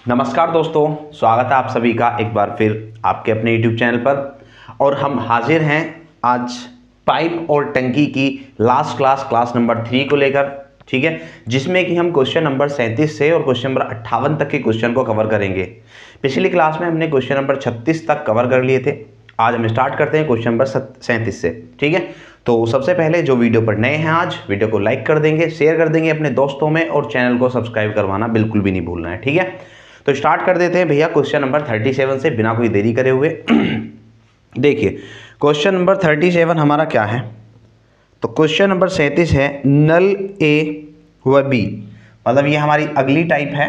नमस्कार दोस्तों, स्वागत है आप सभी का एक बार फिर आपके अपने YouTube चैनल पर। और हम हाजिर हैं आज पाइप और टंकी की लास्ट क्लास नंबर 3 को लेकर, ठीक है, जिसमें कि हम क्वेश्चन नंबर 37 से और क्वेश्चन नंबर 58 तक के क्वेश्चन को कवर करेंगे। पिछली क्लास में हमने क्वेश्चन नंबर 36 तक कवर कर लिए थे। आज हम स्टार्ट करते हैं क्वेश्चन नंबर 37 से, ठीक है। तो सबसे पहले जो वीडियो पर नए हैं आज वीडियो को लाइक कर देंगे, शेयर कर देंगे अपने दोस्तों में, और चैनल को सब्सक्राइब करवाना बिल्कुल भी नहीं भूलना है, ठीक है। तो स्टार्ट कर देते हैं भैया क्वेश्चन नंबर 37 से बिना कोई देरी करे हुए। देखिए क्वेश्चन नंबर 37 हमारा क्या है, तो क्वेश्चन नंबर 37 है नल ए व बी, मतलब ये हमारी अगली टाइप है,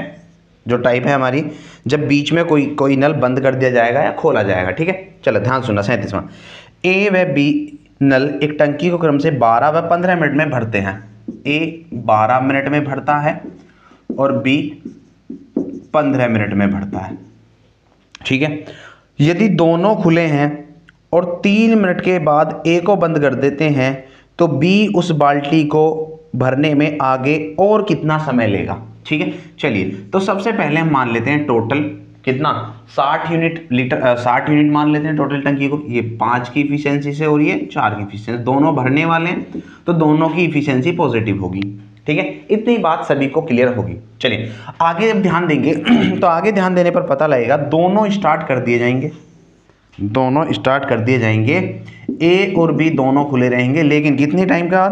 जो टाइप है हमारी जब बीच में कोई नल बंद कर दिया जाएगा या खोला जाएगा, ठीक है। चलो ध्यान सुनना, 37वां, ए व बी नल एक टंकी को क्रम से 12 व 15 मिनट में भरते हैं। ए 12 मिनट में भरता है और बी 15 मिनट में भरता है, ठीक है। यदि दोनों खुले हैं और 3 मिनट के बाद ए को बंद कर देते हैं तो बी उस बाल्टी को भरने में आगे और कितना समय लेगा, ठीक है। चलिए तो सबसे पहले हम मान लेते हैं टोटल कितना 60 यूनिट मान लेते हैं टोटल टंकी को। ये 5 की इफिशियंसी से और ये 4 की इफिशियंसी, दोनों भरने वाले हैं तो दोनों की इफिशियंसी पॉजिटिव होगी, ठीक है। इतनी बात सभी को क्लियर होगी। चलिए आगे जब ध्यान देंगे तो आगे ध्यान देने पर पता लगेगा दोनों स्टार्ट कर दिए जाएंगे, ए और बी दोनों खुले रहेंगे, लेकिन कितने टाइम के बाद,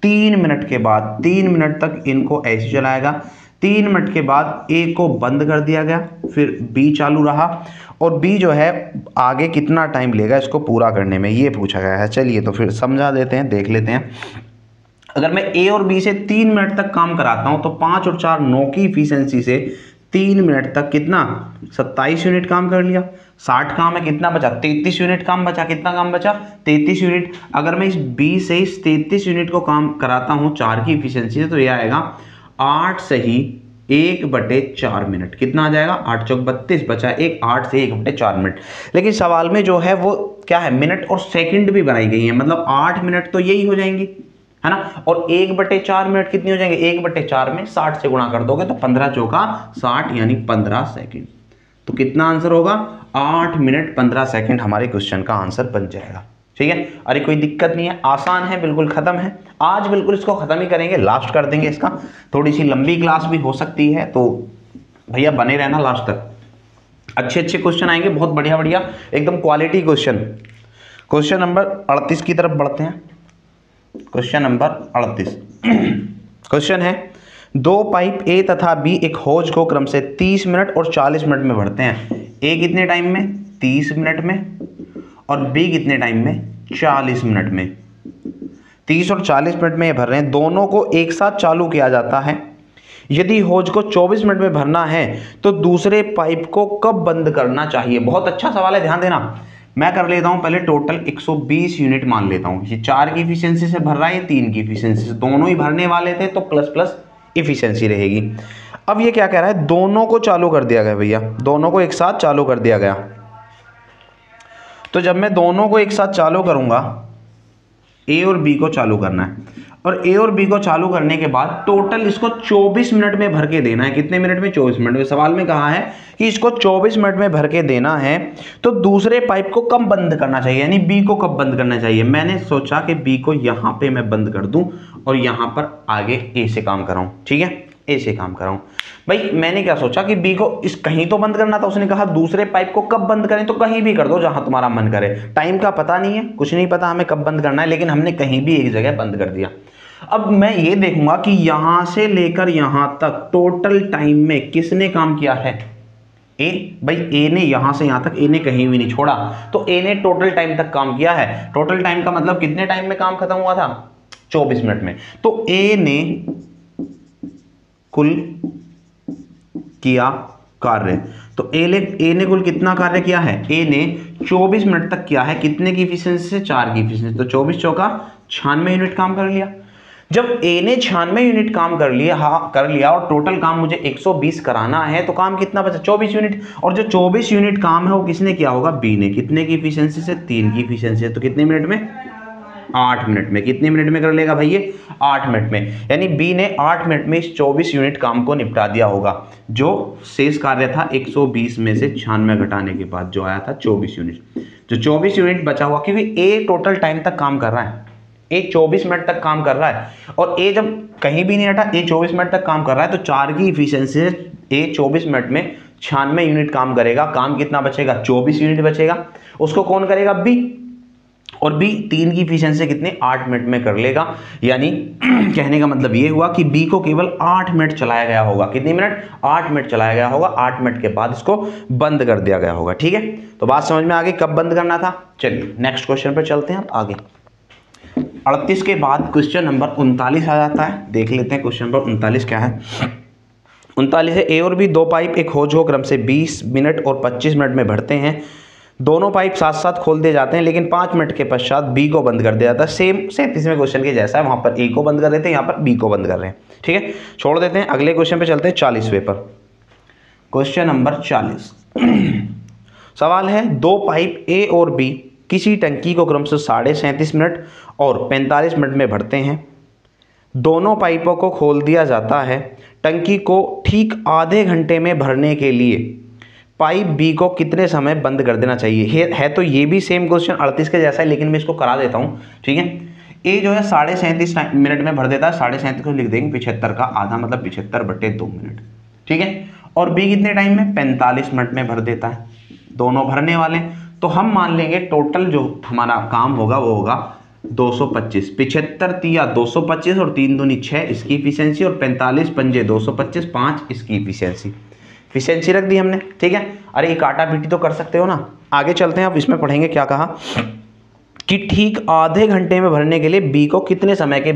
3 मिनट के बाद। 3 मिनट तक इनको ऐसे चलाएगा। 3 मिनट के बाद ए को बंद कर दिया गया, फिर बी चालू रहा, और बी जो है आगे कितना टाइम लेगा इसको पूरा करने में, ये पूछा गया है। चलिए तो फिर समझा देते हैं, देख लेते हैं। अगर मैं ए और बी से 3 मिनट तक काम कराता हूं तो 5 और 4 9 की इफिशियंसी से 3 मिनट तक कितना 27 यूनिट काम कर लिया। 60 काम है, कितना बचा 33 यूनिट काम बचा। कितना काम बचा 33 यूनिट। अगर मैं इस बी से इस 33 यूनिट को काम कराता हूं 4 की इफिशियंसी से तो यह आएगा 8 सही 1/4 मिनट। कितना आ जाएगा 8 चौक 32, बचा एक 8 से 1/4 मिनट। लेकिन सवाल में जो है वो क्या है, मिनट और सेकंड भी बनाई गई है, मतलब 8 मिनट तो यही हो जाएंगी, है ना। और 1/4 मिनट कितनी हो जाएंगे, 1/4 में 60 से गुणा कर दोगे तो 15 चौका 60 यानी 15 सेकंड। तो कितना आंसर होगा 8 मिनट 15 सेकंड हमारे क्वेश्चन का आंसर बन जाएगा, ठीक है। अरे कोई दिक्कत नहीं है, आसान है, बिल्कुल खत्म है। आज बिल्कुल इसको खत्म ही करेंगे, लास्ट कर देंगे इसका। थोड़ी सी लंबी क्लास भी हो सकती है तो भैया बने रहना लास्ट तक। अच्छे क्वेश्चन आएंगे, बहुत बढ़िया एकदम क्वालिटी क्वेश्चन। क्वेश्चन नंबर 38 की तरफ बढ़ते हैं। क्वेश्चन नंबर 38 क्वेश्चन है 2 पाइप ए तथा बी एक होज को क्रम से 30 मिनट और 40 मिनट में भरते हैं। ए कितने टाइम में 30 मिनट में और बी कितने टाइम में 40 मिनट में। 30 और 40 मिनट में ये भर रहे हैं, दोनों को एक साथ चालू किया जाता है। यदि होज को 24 मिनट में भरना है तो दूसरे पाइप को कब बंद करना चाहिए। बहुत अच्छा सवाल है, ध्यान देना। मैं कर लेता हूं पहले टोटल 120 यूनिट मान लेता हूं। ये 4 की इफिशियंसी से भर रहा है, ये 3 की इफिशियंसी से, दोनों ही भरने वाले थे तो प्लस इफिशियंसी रहेगी। अब ये क्या कह रहा है, दोनों को चालू कर दिया गया भैया, दोनों को एक साथ चालू कर दिया गया। तो जब मैं दोनों को एक साथ चालू करूंगा, ए और बी को चालू करना है, और ए और बी को चालू करने के बाद टोटल इसको 24 मिनट में भर के देना है। कितने मिनट में 24 मिनट में। सवाल में कहा है कि इसको 24 मिनट में भर के देना है तो दूसरे पाइप को कब बंद करना चाहिए, यानी बी को कब बंद करना चाहिए। मैंने सोचा कि बी को यहां पे मैं बंद कर दूं और यहां पर आगे ए से काम कराऊं, ठीक है, ए से काम कराऊं। भाई मैंने क्या सोचा कि बी को इस कहीं तो बंद करना था, उसने कहा दूसरे पाइप को कब बंद करें, तो कहीं भी कर दो जहां तुम्हारा मन करे। टाइम का पता नहीं है, कुछ नहीं पता हमें कब बंद करना है, लेकिन हमने कहीं भी एक जगह बंद कर दिया। अब मैं ये देखूंगा कि यहां से लेकर यहां तक टोटल टाइम में किसने काम किया है, ए। भाई ए ने यहां से यहां तक, ए ने कहीं भी नहीं छोड़ा, तो ए ने टोटल टाइम तक काम किया है। टोटल टाइम का मतलब कितने टाइम में काम खत्म हुआ था 24 मिनट में। तो ए ने कुल किया कार्य, तो ए ने कुल कितना कार्य किया है, ए ने 24 मिनट तक किया है। कितने की इफिशियंसी से 4 की इफिशियंसी, तो 24 चौका 96 यूनिट काम कर लिया। जब ए ने 96 यूनिट काम कर लिया और टोटल काम मुझे 120 कराना है तो काम कितना बचा 24 यूनिट। और जो 24 यूनिट काम है वो किसने किया होगा, बी ने। कितने की इफिशियंसी से 3 की इफिशियंसी से, तो कितने मिनट में 8 मिनट में। कितने मिनट में कर लेगा भाई ये? 8 मिनट में। यानी बी ने 8 मिनट में इस 24 यूनिट काम को निपटा दिया होगा। जो शेष कार्य था 120 में से 96 घटाने के बाद जो आया था 24 यूनिट। जो 24 यूनिट बचा हुआ, क्योंकि ए टोटल टाइम तक काम कर रहा है, ए 24 मिनट तक काम कर रहा है, और ए जब कहीं भी नहीं हटा, ए 24 मिनट तक काम कर रहा है, तो 4 की इफिशियंसी से ए 24 मिनट में 96 यूनिट काम करेगा। काम कितना बचेगा? 24 यूनिट बचेगा। उसको कौन करेगा? बी। और बी 3 की इफिशियंसी कितने? 8 मिनट में कर लेगा। यानी कहने का मतलब ये हुआ कि बी को केवल 8 मिनट चलाया गया होगा। कितनी मिनट? 8 मिनट चलाया गया होगा। 8 मिनट के बाद इसको बंद कर दिया गया होगा। ठीक है, तो बात समझ में आ गई कब बंद करना था। चलिए नेक्स्ट क्वेश्चन पर चलते हैं आगे। 38 के बाद क्वेश्चन नंबर 39 आ जाता है। देख लेते हैं क्वेश्चन नंबर 39 क्या है। 39 है, ए और बी दो पाइप एक खोज हो क्रम से 20 मिनट और 25 मिनट में भरते हैं। दोनों पाइप साथ साथ खोल दिए जाते हैं, लेकिन 5 मिनट के पश्चात बी को बंद कर दिया जाता है। सेम 37वें क्वेश्चन के जैसा है, वहां पर ए को बंद कर देते हैं, यहाँ पर बी को बंद कर रहे हैं। ठीक है, छोड़ देते हैं। अगले क्वेश्चन पे चलते हैं 40वें पर। क्वेश्चन नंबर 40 सवाल है, दो पाइप ए और बी किसी टंकी को क्रम से 37.5 मिनट और 45 मिनट में भरते हैं। दोनों पाइपों को खोल दिया जाता है। टंकी को ठीक आधे घंटे में भरने के लिए पाइप बी को कितने समय बंद कर देना चाहिए? है तो ये भी सेम क्वेश्चन 38 के जैसा है, लेकिन मैं इसको करा देता हूँ। ठीक है, ए जो है 37.5 मिनट में भर देता है। 37.5 को लिख देंगे 75 का आधा, मतलब 75/2 मिनट। ठीक है, और बी कितने टाइम में? 45 मिनट में भर देता है। दोनों भरने वाले, तो हम मान लेंगे टोटल जो हमारा काम होगा वो होगा 225। 75 तिया 225 और 3 दूनी 6 इसकी इफिशियंसी, और 45 पंजे 225 5 इसकी इफिशियंसी रख दी हमने। ठीक है, अरे ये काटा पीटी तो कर सकते हो ना। आगे चलते हैं, अब इसमें पढ़ेंगे क्या कहा कि ठीक आधे घंटे में भरने के लिए बी को कितने समय के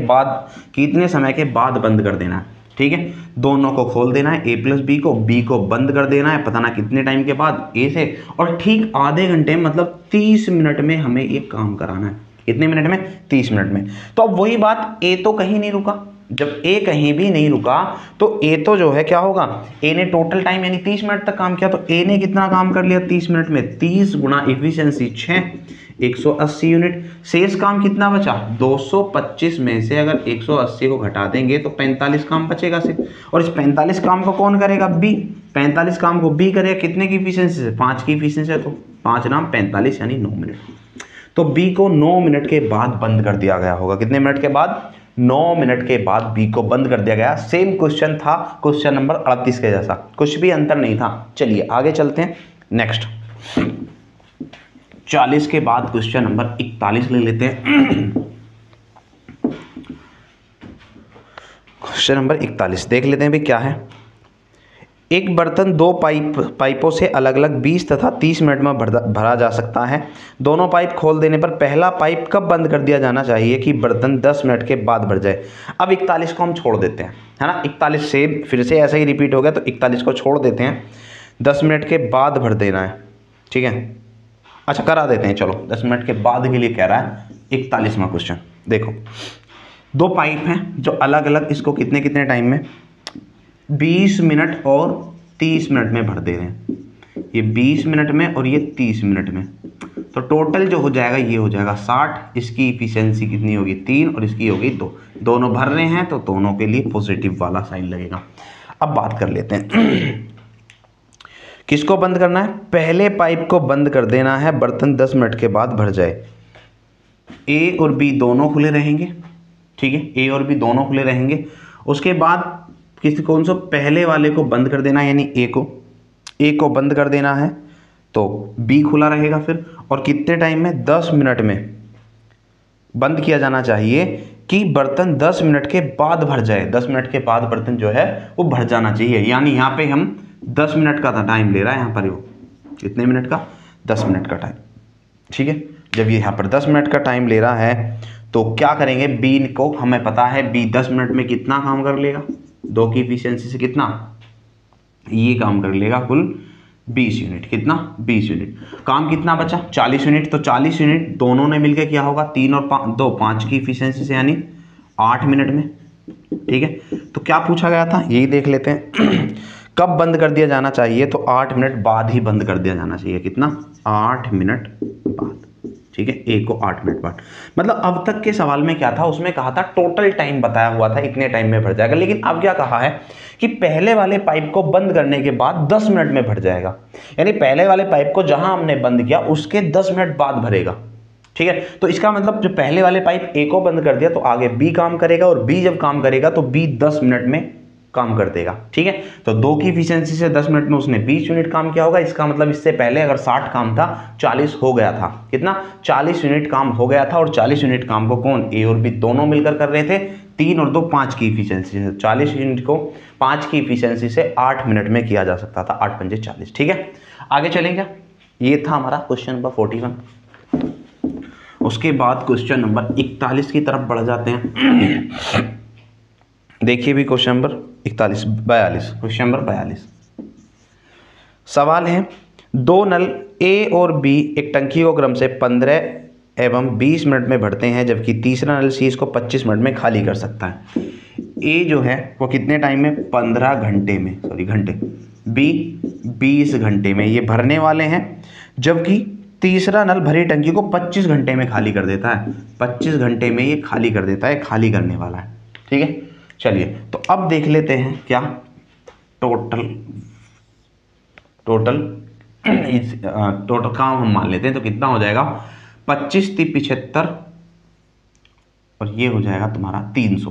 बाद बंद कर देना है। ठीक है, दोनों को खोल देना है, ए प्लस बी को बंद कर देना है, पता ना कितने टाइम के बाद ए से, और ठीक आधे घंटे में मतलब 30 मिनट में हमें ये काम कराना है। कितने मिनट में? 30 मिनट में। तो अब वही बात, ए तो कहीं नहीं रुका। जब ए कहीं भी नहीं रुका तो ए तो जो है क्या होगा, ए ने टोटल टाइम यानी 30 मिनट तक काम किया, तो ए ने कितना काम कर लिया 30 मिनट में? 30 गुणा इफिशियंसी 6 180 यूनिट। शेष काम कितना बचा? 225 में से अगर 180 को घटा देंगे तो 45 काम बचेगा सिर्फ, और इस 45 काम को कौन करेगा? बी। 45 काम को बी करेगा। कितने की इफिशियंसी से? 5 की इफिशियंसी है, तो 5 नाम 45 यानी 9 मिनट। तो बी को 9 मिनट के बाद बंद कर दिया गया होगा। कितने मिनट के बाद? 9 मिनट के बाद बी को बंद कर दिया गया। सेम क्वेश्चन था क्वेश्चन नंबर 38 के जैसा, कुछ भी अंतर नहीं था। चलिए आगे चलते हैं नेक्स्ट। 40 के बाद क्वेश्चन नंबर 41 ले लेते हैं। क्वेश्चन नंबर 41 देख लेते हैं भी क्या है। एक बर्तन दो पाइपों से अलग अलग 20 तथा 30 मिनट में भरा जा सकता है। दोनों पाइप खोल देने पर पहला पाइप कब बंद कर दिया जाना चाहिए कि बर्तन 10 मिनट के बाद भर जाए? अब 41 को हम छोड़ देते हैं, है ना। 41 से फिर से ऐसा ही रिपीट हो गया, तो 41 को छोड़ देते हैं। 10 मिनट के बाद भर देना है। ठीक है, अच्छा करा देते हैं, चलो 10 मिनट के बाद के लिए कह रहा है। 41वां क्वेश्चन देखो, दो पाइप हैं जो अलग अलग, इसको कितने कितने टाइम में? 20 मिनट और 30 मिनट में भर दे रहे हैं। ये 20 मिनट में और ये 30 मिनट में, तो टोटल जो हो जाएगा ये हो जाएगा 60। इसकी इफिशियंसी कितनी होगी? 3, और इसकी होगी 2। दोनों भर रहे हैं तो दोनों के लिए पॉजिटिव वाला साइन लगेगा। अब बात कर लेते हैं किसको बंद करना है? पहले पाइप को बंद कर देना है, बर्तन 10 मिनट के बाद भर जाए। ए और बी दोनों खुले रहेंगे। ठीक है, ए और बी दोनों खुले रहेंगे। उसके बाद कौन सा? पहले वाले को बंद कर देना है, यानी ए को बंद कर देना है, तो बी खुला रहेगा फिर। और कितने टाइम में? 10 मिनट में बंद किया जाना चाहिए कि बर्तन 10 मिनट के बाद भर जाए। 10 मिनट के बाद बर्तन जो है वो भर जाना चाहिए। यानी यहाँ पे हम 10 मिनट का टाइम ले रहा है, यहाँ पर वो कितने मिनट का? 10 मिनट का टाइम। ठीक है, जब ये यहाँ पर 10 मिनट का टाइम ले रहा है तो क्या करेंगे? बी को हमें पता है बी 10 मिनट में कितना काम कर लेगा? 2 की इफिशियंसी से कितना? ये काम कर लेगा कुल 20 यूनिट। कितना? 20 यूनिट। काम कितना बचा? 40 यूनिट। तो 40 यूनिट दोनों ने मिलकर क्या होगा? 3 और 2 5 की इफिशियंसी से, यानी 8 मिनट में। ठीक है, तो क्या पूछा गया था यही देख लेते हैं। कब बंद कर दिया जाना चाहिए? तो 8 मिनट बाद ही बंद कर दिया जाना चाहिए। कितना? 8 मिनट बाद। ठीक है, ए को 8 मिनट बाद। मतलब अब तक के सवाल में क्या था, उसमें कहा था टोटल टाइम बताया हुआ था इतने टाइम में भर जाएगा, लेकिन अब क्या कहा है कि पहले वाले पाइप को बंद करने के बाद 10 मिनट में भर जाएगा। यानी पहले वाले पाइप को जहां हमने बंद किया उसके 10 मिनट बाद भरेगा। ठीक है, तो इसका मतलब जो पहले वाले पाइप ए को बंद कर दिया तो आगे बी काम करेगा, और बी जब काम करेगा तो बी 10 मिनट में काम कर देगा। ठीक है, तो 2 की इफिशिएंसी से 10 मिनट में उसने 20 यूनिट काम किया होगा। इसका मतलब इससे पहले अगर 60 काम था 40 हो गया था। कितना? 40 यूनिट काम हो गया था, और 40 यूनिट काम को कौन, ए और बी दोनों मिलकर कर रहे थे। 3 और 2 5 की इफिशिएंसी से 40 यूनिट को 5 की इफिशिएंसी से 8 मिनट में किया जा सकता था। 8 पंजे 40। ठीक है, आगे चलेंगे। ये था हमारा क्वेश्चन नंबर 41। उसके बाद क्वेश्चन नंबर 41 की तरफ बढ़ जाते हैं। देखिए भी क्वेश्चन नंबर 42। क्वेश्चन नंबर 42 सवाल है, 2 नल ए और बी एक टंकी को क्रम से 15 एवं 20 मिनट में भरते हैं, जबकि तीसरा नल सी इसको 25 मिनट में खाली कर सकता है। ए जो है वो कितने टाइम में, 15 घंटे में, घंटे। बी 20 घंटे में ये भरने वाले हैं, जबकि तीसरा नल भरी टंकी को 25 घंटे में खाली कर देता है। 25 घंटे में ये खाली कर देता है, खाली करने वाला है। ठीक है, चलिए तो अब देख लेते हैं क्या टोटल काम हम मान लेते हैं, तो कितना हो जाएगा, 25 × 75 और ये हो जाएगा तुम्हारा 300।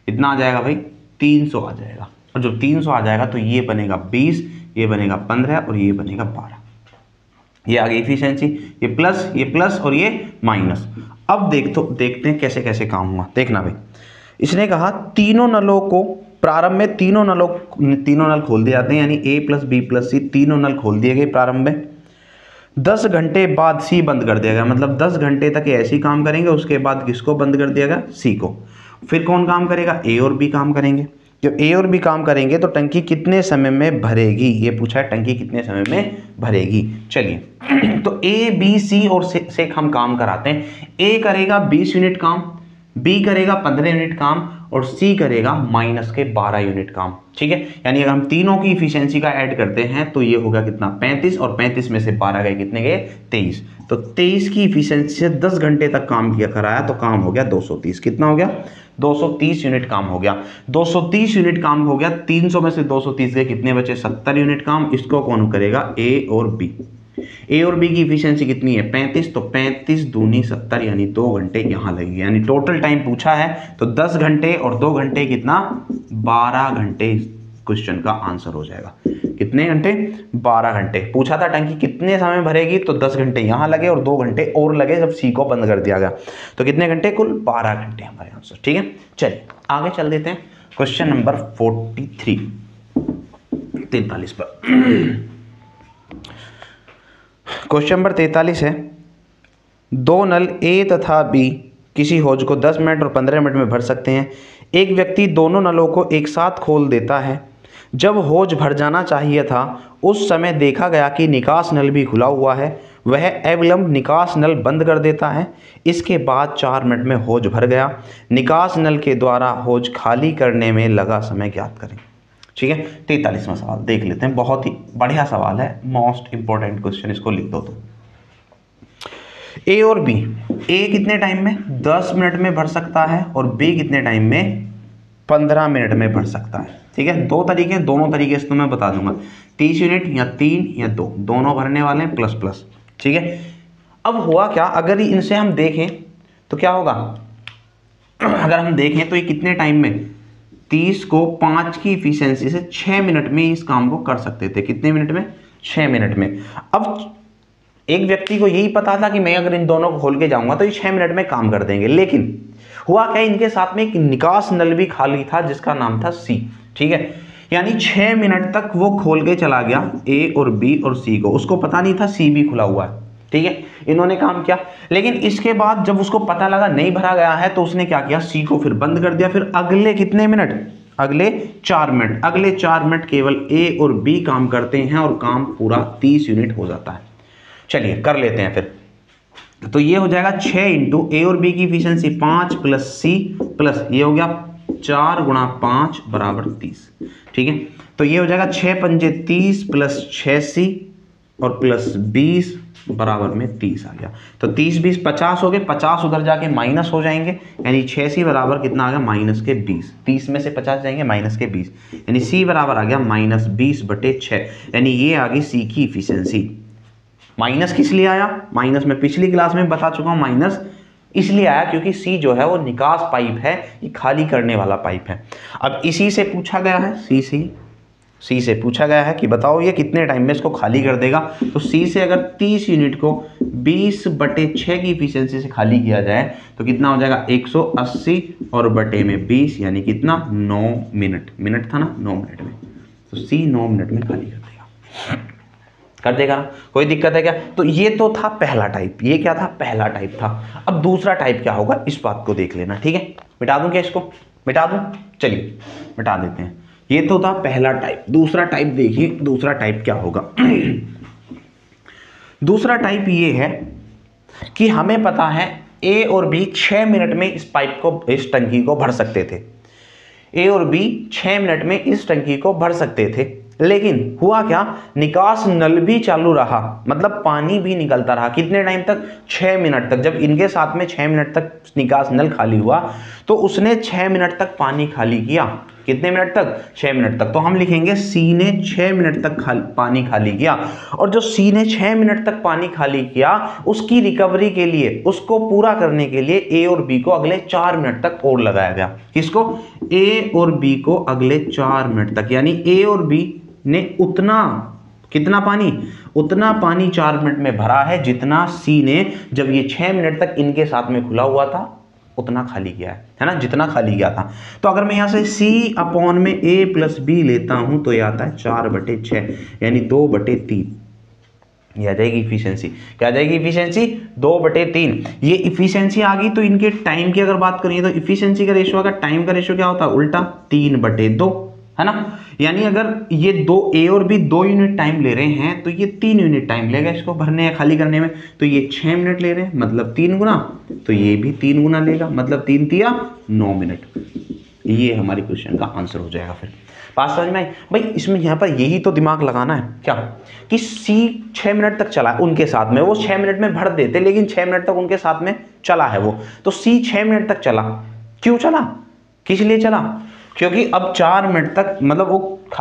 कितना आ जाएगा भाई, 300 आ जाएगा। और जब 300 आ जाएगा तो ये बनेगा 20, ये बनेगा 15 और ये बनेगा 12। ये आ गई इफिशिएंसी, ये प्लस और ये माइनस। अब देखते हैं कैसे कैसे काम हुआ। देखना भाई, इसने कहा तीनों नलों को प्रारंभ में तीनों नल खोल दिए जाते हैं, यानी ए प्लस बी प्लस सी तीनों नल खोल दिए गए प्रारंभ में। 10 घंटे बाद सी बंद कर दिया गया, मतलब 10 घंटे तक ऐसे ही काम करेंगे। उसके बाद किसको बंद कर दिया गया, सी को। फिर कौन काम करेगा, ए और बी काम करेंगे। जब ए और बी काम करेंगे तो टंकी कितने समय में भरेगी, ये पूछा है, टंकी कितने समय में भरेगी। चलिए तो ए बी सी और से हम काम कराते हैं। ए करेगा 20 यूनिट काम, बी करेगा 15 यूनिट काम, और सी करेगा माइनस के 12 यूनिट काम। ठीक है, यानी अगर हम तीनों की इफिशिएंसी का ऐड करते हैं तो ये होगा कितना, 35, और 35 में से 12 गए, कितने गए, 23। तो 23 की इफिशिएंसी से 10 घंटे तक काम किया कराया तो काम हो गया 230। कितना हो गया, 230 यूनिट काम हो गया। 230 यूनिट काम हो गया, 300 में से 230 गए, कितने बचे, 70 यूनिट काम। इसको कौन करेगा, ए और बी। ए और बी की इफिशिएंसी कितनी है, 35, तो 35 दूनी 70, यानी 2 घंटे यहाँ लगेंगे। यानी टोटल टाइम पूछा है तो 10 घंटे और 2 घंटे कितना, 12 घंटे क्वेश्चन का आंसर हो जाएगा। कितने घंटे, 12 घंटे। पूछा था टंकी कितने समय भरेगी, तो 10 घंटे यहाँ लगे और 2 घंटे और लगे जब सी को बंद कर दिया गया। तो कितने घंटे, कुल 12 घंटे हमारे आंसर। ठीक है, चलिए आगे चल देते हैं क्वेश्चन नंबर 43 पर। क्वेश्चन नंबर 43 है, 2 नल ए तथा बी किसी हौज को 10 मिनट और 15 मिनट में भर सकते हैं। एक व्यक्ति दोनों नलों को एक साथ खोल देता है। जब हौज भर जाना चाहिए था उस समय देखा गया कि निकास नल भी खुला हुआ है। वह अविलंब निकास नल बंद कर देता है। इसके बाद 4 मिनट में हौज भर गया। निकास नल के द्वारा हौज खाली करने में लगा समय ज्ञात करें। ठीक है, 43वां सवाल देख लेते हैं। बहुत ही बढ़िया सवाल है, मोस्ट इंपॉर्टेंट क्वेश्चन, इसको लिख दो। तो ए और बी, ए कितने टाइम में, 10 मिनट में भर सकता है, और बी कितने टाइम में, 15 मिनट में भर सकता है। ठीक है, दो तरीके, दोनों तरीके से तो मैं बता दूंगा, 30 यूनिट या 3 या 2, दोनों भरने वाले हैं, प्लस प्लस। ठीक है, अब हुआ क्या, अगर इनसे हम देखें तो क्या होगा, अगर हम देखें तो ये कितने टाइम में, 30 को 5 की इफिशिएंसी से 6 मिनट में इस काम को कर सकते थे। कितने मिनट में, 6 मिनट में। अब एक व्यक्ति को यही पता था कि मैं अगर इन दोनों को खोल के जाऊंगा तो ये 6 मिनट में काम कर देंगे, लेकिन हुआ क्या, इनके साथ में एक निकास नल भी खाली था जिसका नाम था सी। ठीक है, यानी 6 मिनट तक वो खोल के चला गया ए और बी और सी को, उसको पता नहीं था सी भी खुला हुआ है। ठीक है, इन्होंने काम किया, लेकिन इसके बाद जब उसको पता लगा नहीं भरा गया है तो उसने क्या किया, सी को फिर बंद कर दिया। फिर अगले कितने मिनट, अगले 4 मिनट, अगले 4 मिनट केवल ए और बी काम करते हैं और काम पूरा 30 यूनिट हो जाता है। चलिए कर लेते हैं फिर। तो ये हो जाएगा 6 इंटू ए और बी की इफिशिएंसी 5 प्लस सी प्लस ये हो गया 4 गुणा 5 बराबर 30। ठीक है, तो ये हो जाएगा 6 पंजे 30 प्लस 6 सी और प्लस 20 बराबर में 30 आ गया। तो 30 20 50 हो गए, 50 उधर जाके माइनस हो जाएंगे, यानी 6c बराबर कितना आ गया माइनस के 20। 30 में से 50 जाएंगे माइनस के 20, यानी c बराबर आ गया माइनस 20/6, यानी ये आ गई c की इफिशियंसी। माइनस किस लिए आया? माइनस मैं पिछली क्लास में बता चुका हूं, माइनस इसलिए आया क्योंकि C जो है वो निकास पाइप है, ये खाली करने वाला पाइप है। अब इसी से पूछा गया है, C से पूछा गया है कि बताओ ये कितने टाइम में इसको खाली कर देगा। तो C से अगर 30 यूनिट को 20/6 की इफिशियंसी से खाली किया जाए तो कितना हो जाएगा 180 और बटे में 20, यानी कितना 9 मिनट। मिनट था ना, 9 मिनट में। तो C 9 मिनट में खाली कर देगा ना। कोई दिक्कत है क्या? तो ये तो था पहला टाइप, ये क्या था? पहला टाइप था। अब दूसरा टाइप क्या होगा इस बात को देख लेना, ठीक है। मिटा दूं क्या इसको? मिटा दूं? चलिए मिटा देते हैं। ये तो था पहला टाइप। दूसरा टाइप देखिए, दूसरा टाइप क्या होगा। दूसरा टाइप ये है कि हमें पता है ए और बी 6 मिनट में इस पाइप को, इस टंकी को भर सकते थे। ए और बी 6 मिनट में इस टंकी को भर सकते थे, लेकिन हुआ क्या, निकास नल भी चालू रहा, मतलब पानी भी निकलता रहा। कितने टाइम तक? 6 मिनट तक। जब इनके साथ में 6 मिनट तक निकास नल खाली हुआ तो उसने 6 मिनट तक पानी खाली किया। कितने मिनट तक? 6 मिनट तक। तो हम लिखेंगे C ने 6 मिनट तक पानी खाली किया, और जो C ने 6 मिनट तक पानी खाली किया उसकी रिकवरी के लिए, उसको पूरा करने के लिए A और B को अगले 4 मिनट तक और लगाया गया। किसको? A और B को अगले 4 मिनट तक, यानी A और B ने उतना, कितना पानी? उतना पानी 4 मिनट में भरा है जितना C ने जब ये 6 मिनट तक इनके साथ में खुला हुआ था उतना खाली किया है ना, जितना खाली किया था। तो अगर मैं यहां से C अपॉन में A प्लस B लेता हूं तो ये आता है 4/6, यानी 2/3। ये आ जाएगी इफिशियंसी। क्या आ जाएगी इफिशियंसी? 2/3। ये इफिशियंसी आ गई। तो इनके टाइम की अगर बात करें तो इफिशियंसी का रेशियो अगर टाइम का रेशियो क्या होता है? उल्टा 3/2, है ना। यानी अगर ये दो A और B 2 यूनिट टाइम ले रहे हैं तो ये 3 यूनिट टाइम लेगा इसको भरने या खाली करने में। तो ये 6 मिनट ले रहे हैं, मतलब 3 गुना, तो ये भी 3 गुना लेगा, मतलब 3 तिया 9 मिनट। ये हमारी क्वेश्चन का आंसर हो जाएगा। फिर बात समझ में आई? भाई इसमें यहाँ पर यही तो दिमाग लगाना है क्या, कि C 6 मिनट तक चला उनके साथ में, वो 6 मिनट में भर देते, लेकिन 6 मिनट तक उनके साथ में चला है वो। तो C 6 मिनट तक चला, क्यों चला, किस लिए चला? क्योंकि अब 4 मिनट तक, मतलब वो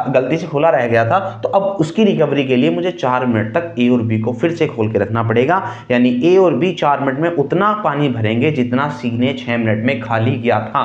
गलती से खुला रह गया था, तो अब उसकी रिकवरी के लिए मुझे 4 मिनट तक A और B को फिर से खोल के रखना पड़ेगा। यानी A और B 4 मिनट में उतना पानी भरेंगे जितना C ने 6 मिनट में खाली किया था।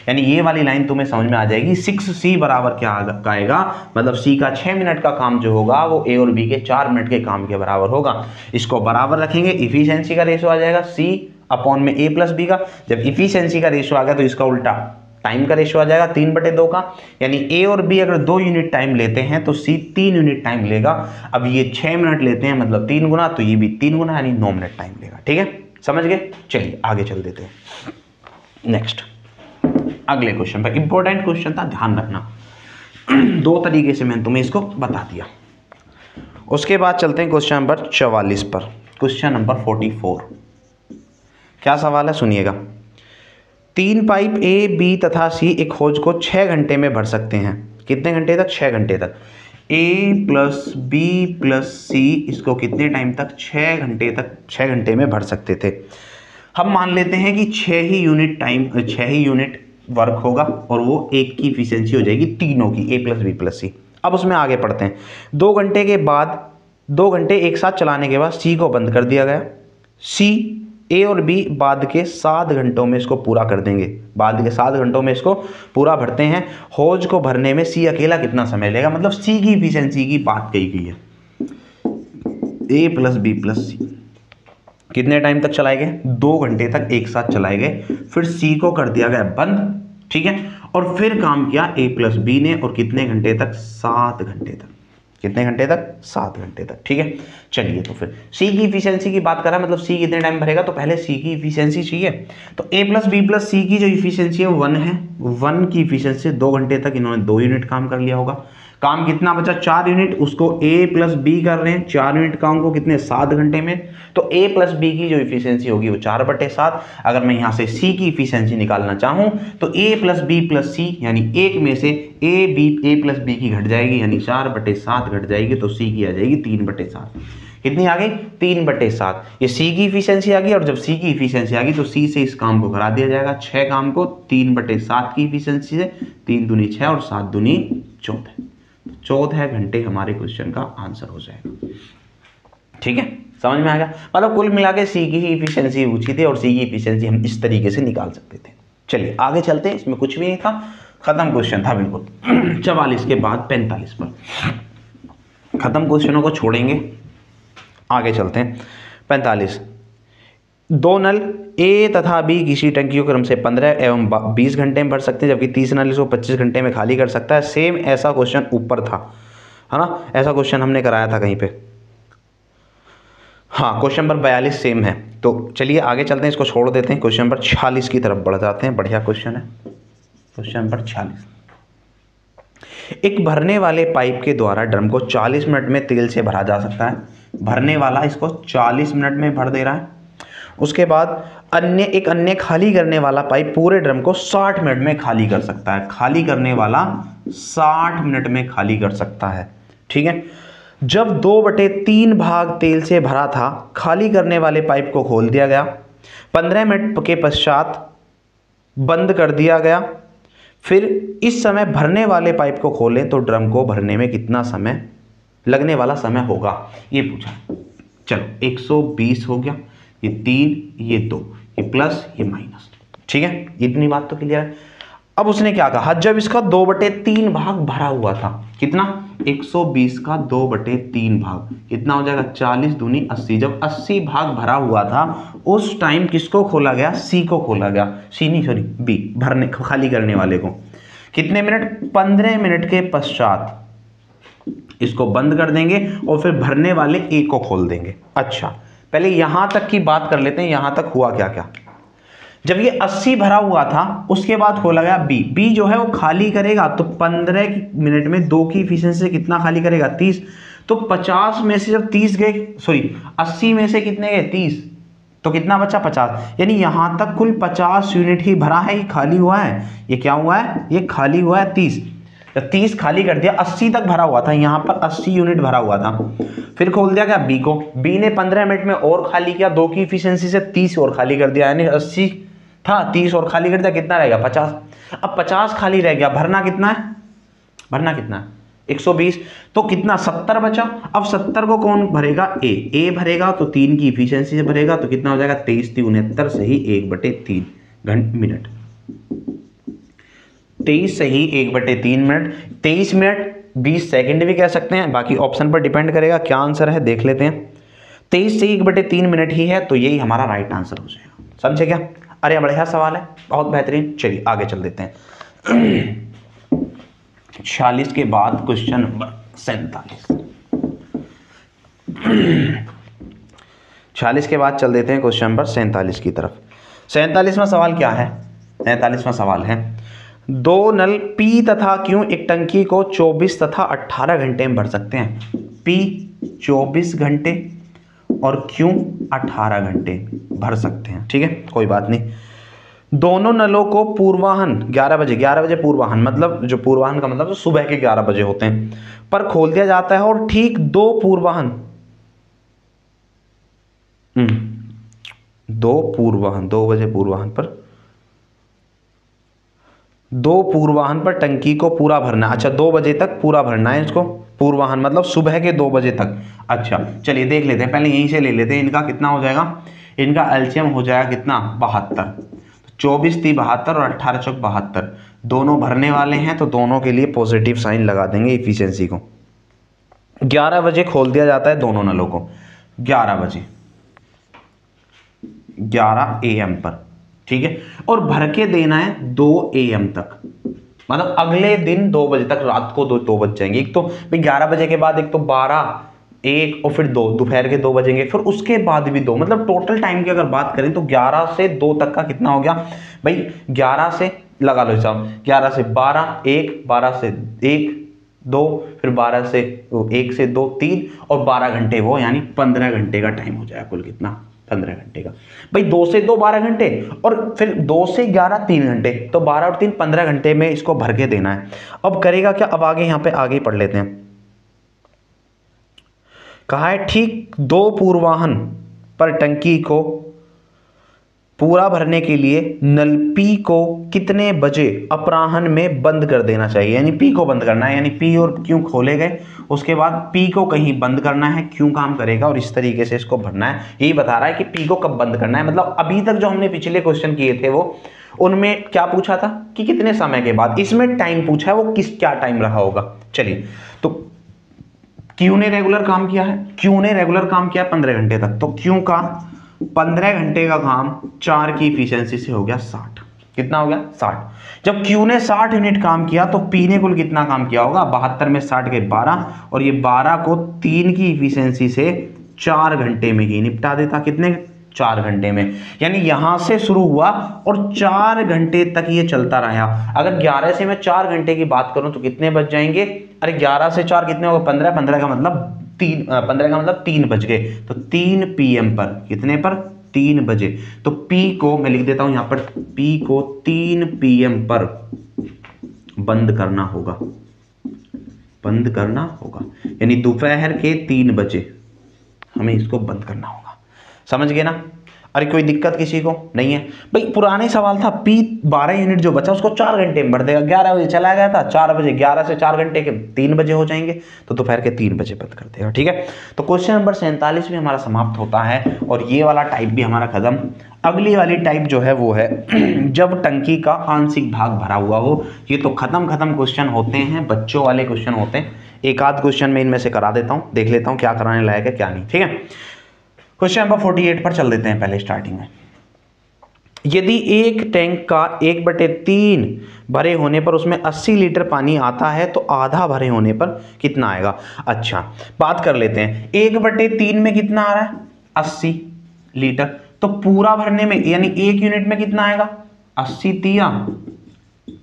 यानी ये वाली लाइन तुम्हें समझ में आ जाएगी। 6C बराबर क्या आएगा, मतलब C का 6 मिनट का काम जो होगा वो A और B के 4 मिनट के काम के बराबर होगा। इसको बराबर रखेंगे, इफिशियंसी का रेशियो आ जाएगा C अपॉन में A प्लस B का। जब इफिशियंसी का रेशियो आ गया तो इसका उल्टा टाइम का रेशियो आ जाएगा 3/2 का। यानी A और B अगर 2 यूनिट टाइम लेते हैं तो C 3 यूनिट टाइम लेगा। अब ये 6 मिनट लेते हैं, मतलब 3 गुना, तो ये भी 3 गुना, यानी 9 मिनट टाइम लेगा। ठीक है, समझ गए? चलिए आगे चल देते हैं। नेक्स्ट अगले क्वेश्चन पर, इंपॉर्टेंट क्वेश्चन था, ध्यान रखना। 2 तरीके से मैंने तुम्हें इसको बता दिया। उसके बाद चलते हैं क्वेश्चन नंबर 44 पर। क्वेश्चन नंबर 44 क्या सवाल है, सुनिएगा। 3 पाइप A, B तथा C एक हौज को 6 घंटे में भर सकते हैं। कितने घंटे तक? 6 घंटे तक। A plus B plus C इसको कितने टाइम तक? 6 घंटे तक, 6 घंटे में भर सकते थे। हम मान लेते हैं कि 6 ही यूनिट वर्क होगा और वो एक की इफिशियंसी हो जाएगी तीनों की, A plus B plus C। अब उसमें आगे पढ़ते हैं। 2 घंटे के बाद, 2 घंटे एक साथ चलाने के बाद C को बंद कर दिया गया। A और B बाद के 7 घंटों में इसको पूरा कर देंगे। बाद के 7 घंटों में इसको पूरा भरते हैं। हौज को भरने में C अकेला कितना समय लेगा, मतलब C की इफिशियंसी की बात कही गई है। A plus B plus C कितने टाइम तक चलाए गए? 2 घंटे तक एक साथ चलाए गए। फिर C को कर दिया गया बंद, ठीक है, और फिर काम किया A प्लस B ने, और कितने घंटे तक? 7 घंटे तक। कितने घंटे तक? 7 घंटे तक। ठीक है, चलिए तो फिर C की इफिशियंसी की बात कर रहा है, मतलब C कितने टाइम भरेगा, तो पहले C की इफिशियंसी चाहिए। तो A plus B plus C की जो इफिशियंसी है 1 है। 1 की इफिशियंसी 2 घंटे तक इन्होंने 2 यूनिट काम कर लिया होगा। काम कितना बचा? 4 यूनिट। उसको A प्लस B कर रहे हैं, 4 यूनिट काम को कितने? 7 घंटे में। तो A प्लस B की जो इफिशियंसी होगी वो 4/7। अगर मैं यहाँ से C की इफिशियंसी निकालना चाहूँ तो A plus B plus C, यानी एक में से A प्लस B की घट जाएगी, यानी 4/7 घट जाएगी, तो C की आ जाएगी 3/7। कितनी आ गई 3/7। ये सी की इफिशियंसी आ गई, और जब सी की इफिशियंसी आ गई तो सी से इस काम को करा दिया जाएगा, 6 काम को 3/7 की इफिशियंसी से, 3 दूनी 6 और 7 दूनी 14, 14 घंटे हमारे क्वेश्चन का आंसर हो जाएगा। ठीक है, समझ में आ गया। मतलब कुल मिला के सी की ही इफिशियंसी पूछी थी और सी की इफिशियंसी हम इस तरीके से निकाल सकते थे। चलिए आगे चलते हैं, इसमें कुछ भी नहीं था, खत्म क्वेश्चन था बिल्कुल। 44 के बाद 45 पर खत्म, क्वेश्चनों को छोड़ेंगे, आगे चलते हैं। 45, दो नल ए तथा बी किसी टंकी को क्रम से 15 एवं 20 घंटे में भर सकते हैं, जबकि तीसरा नल इसको 25 घंटे में खाली कर सकता है। सेम ऐसा क्वेश्चन ऊपर था, है ना, ऐसा क्वेश्चन हमने कराया था कहीं पे। हाँ, क्वेश्चन नंबर 42 सेम है। तो चलिए आगे चलते हैं, इसको छोड़ देते हैं, क्वेश्चन नंबर 46 की तरफ बढ़ जाते हैं। बढ़िया क्वेश्चन है क्वेश्चन नंबर 46। एक भरने वाले पाइप के द्वारा ड्रम को 40 मिनट में तेल से भरा जा सकता है। भरने वाला इसको 40 मिनट में भर दे रहा है। उसके बाद एक अन्य खाली करने वाला पाइप पूरे ड्रम को 60 मिनट में खाली कर सकता है। खाली करने वाला 60 मिनट में खाली कर सकता है। ठीक है, जब 2/3 भाग तेल से भरा था, खाली करने वाले पाइप को खोल दिया गया, 15 मिनट के पश्चात बंद कर दिया गया। फिर इस समय भरने वाले पाइप को खोलें तो ड्रम को भरने में कितना समय लगने वाला समय होगा, ये पूछा। चलो 120 हो गया, ये 3, ये 2, ये प्लस, ये माइनस। ठीक है, इतनी बात तो क्लियर है। अब उसने क्या कहा, जब इसका 2/3 भाग भरा हुआ था, कितना 120 का 2/3 भाग कितना हो जाएगा 40 दूनी 80। जब 80 भाग भरा हुआ था उस टाइम किसको खोला गया, सी को खोला गया, सी नहीं सॉरी बी, भरने खाली करने वाले को। कितने मिनट, 15 मिनट के पश्चात इसको बंद कर देंगे और फिर भरने वाले ए को खोल देंगे। अच्छा, पहले यहां तक की बात कर लेते हैं, यहां तक हुआ क्या क्या। जब ये 80 भरा हुआ था उसके बाद खोला गया बी। बी जो है वो खाली करेगा, तो 15 मिनट में 2 की इफिशियंसी से कितना खाली करेगा 30। तो 50 में से जब 30 गए, सॉरी 80 में से कितने गए 30, तो कितना बचा 50। यानी यहां तक कुल 50 यूनिट ही भरा है, ये खाली हुआ है। ये क्या हुआ है, ये खाली हुआ है 30। जब 30 खाली कर दिया, 80 तक भरा हुआ था, यहां पर 80 यूनिट भरा हुआ था। फिर खोल दिया गया बी को, बी ने 15 मिनट में और खाली किया, 2 की इफिशियंसी से 30 और खाली कर दिया, यानी 80 था, 30 और खाली कर दिया, कितना रहेगा 50। अब 50 खाली रह गया, भरना कितना है, भरना कितना है 120, तो कितना 70 बचा। अब 70 को कौन भरेगा, ए भरेगा, तो 3 की इफिशियंसी से भरेगा, तो कितना हो जाएगा 23 × 69 सही 1/3 मिनट। 23 सही 1/3 मिनट। 23 मिनट 20 सेकंड भी कह सकते हैं, बाकी ऑप्शन पर डिपेंड करेगा क्या आंसर है, देख लेते हैं। 23 से 1/3 मिनट ही है, तो यही हमारा राइट आंसर हो जाएगा। समझे क्या, अरे बढ़िया सवाल है, बहुत बेहतरीन। चलिए आगे चल देते हैं। 46 के बाद क्वेश्चन नंबर 47। 46 के बाद चल देते हैं क्वेश्चन नंबर 47 की तरफ। 47वां सवाल क्या है, 47वां सवाल है, 2 नल P तथा Q एक टंकी को 24 तथा 18 घंटे में भर सकते हैं। P 24 घंटे और Q 18 घंटे भर सकते हैं। ठीक है, कोई बात नहीं। दोनों नलों को पूर्वाहन 11 बजे पूर्वाहन, मतलब जो पूर्वाहन का मतलब तो सुबह के 11 बजे होते हैं, पर खोल दिया जाता है, और ठीक 2 पूर्वाहन 2 बजे पूर्वाहन पर टंकी को पूरा भरना है। अच्छा, 2 बजे तक पूरा भरना है इसको, पूर्वाहन मतलब सुबह के 2 बजे तक। अच्छा चलिए देख लेते हैं, पहले यहीं से ले लेते हैं, इनका कितना हो जाएगा, इनका एलसीएम हो जाएगा कितना 72। 24 × 3 72 और 18 × 4 72, दोनों भरने वाले हैं, तो दोनों के लिए पॉजिटिव साइन लगा देंगे इफिशियंसी को। 11 बजे खोल दिया जाता है दोनों नलों को, 11 बजे 11 AM पर। ठीक है, और भर के देना है 2 AM तक, मतलब अगले दिन 2 बजे तक, रात को 2 बज जाएंगे। एक तो भाई 11 बजे के बाद एक तो 12, 1 और फिर 2, दोपहर के 2 बजेंगे, फिर उसके बाद भी 2, मतलब टोटल टाइम की अगर बात करें तो 11 से 2 तक का कितना हो गया भाई, 11 से लगा लो हिसाब, 11 से 12, 1, 12 से 1, 2, फिर 12 से 1 से 2, 3 और 12 घंटे वो, यानी 15 घंटे का टाइम हो जाएगा कुल, कितना 15 घंटे का भाई। 2 से 2 12 घंटे, और फिर 2 से 11 3 घंटे, तो 12 और 3 15 घंटे में इसको भर के देना है। अब करेगा क्या, अब आगे यहाँ पे आगे पढ़ लेते हैं। कहा है ठीक 2 पूर्वाह्न पर टंकी को पूरा भरने के लिए नल पी को कितने बजे अपराह्न में बंद कर देना चाहिए। यानी पी को बंद करना है, यानी पी और क्यू खोले गए, उसके बाद पी को कहीं बंद करना है, क्यू काम करेगा और इस तरीके से इसको भरना है। यही बता रहा है कि पी को कब बंद करना है। मतलब अभी तक जो हमने पिछले क्वेश्चन किए थे वो उनमें क्या पूछा था कि कितने समय के बाद, इसमें टाइम पूछा है, वो क्या टाइम रहा होगा। चलिए, तो क्यू ने रेगुलर काम किया है, क्यू ने रेगुलर काम किया 15 घंटे तक, तो क्यू का 15 घंटे का काम 4 की इफिशियंसी से हो गया 60। कितना हो गया 60। जब क्यू ने 60 यूनिट काम किया तो पी ने कुल कितना काम किया होगा, 72 में 60 के 12, और ये 12 को 3 की इफिशियंसी से 4 घंटे में ही निपटा देता। कितने, 4 घंटे में। यानी यहां से शुरू हुआ और 4 घंटे तक ये चलता रहा। अगर 11 से मैं 4 घंटे की बात करूं तो कितने बज जाएंगे, अरे 11 से 4 कितने होगा, 15, 15 का मतलब 3 बज गए। तो 3 PM पर, कितने पर, 3 बजे। तो P को मैं लिख देता हूं यहां पर, P को 3 PM पर बंद करना होगा, बंद करना होगा। यानी दोपहर के 3 बजे हमें इसको बंद करना होगा। समझ गए ना। अरे कोई दिक्कत किसी को नहीं है भाई। पुराने सवाल था P 12 यूनिट जो बचा उसको 4 घंटे में भर देगा। 11 बजे चला गया था, 4 बजे, 11 से 4 घंटे के 3 बजे हो जाएंगे, तो दोपहर के 3 बजे बंद कर देगा। ठीक है, तो क्वेश्चन नंबर 47 भी हमारा समाप्त होता है और ये वाला टाइप भी हमारा खत्म। अगली वाली टाइप जो है वो है जब टंकी का आंशिक भाग भरा हुआ हो। ये तो खत्म क्वेश्चन होते हैं, बच्चों वाले क्वेश्चन होते हैं। एक आध क्वेश्चन में इनमें से करा देता हूँ, देख लेता हूँ क्या कराने लायक है क्या नहीं। ठीक है, क्वेश्चन नंबर 48 पर चल देते हैं पहले स्टार्टिंग में। यदि एक टैंक का 1/3 भरे होने पर उसमें 80 लीटर पानी आता है तो आधा भरे होने पर कितना आएगा। अच्छा, बात कर लेते हैं। 1/3 में कितना आ रहा है, 80 लीटर। तो पूरा भरने में यानी 1 यूनिट में कितना आएगा, 80 तिया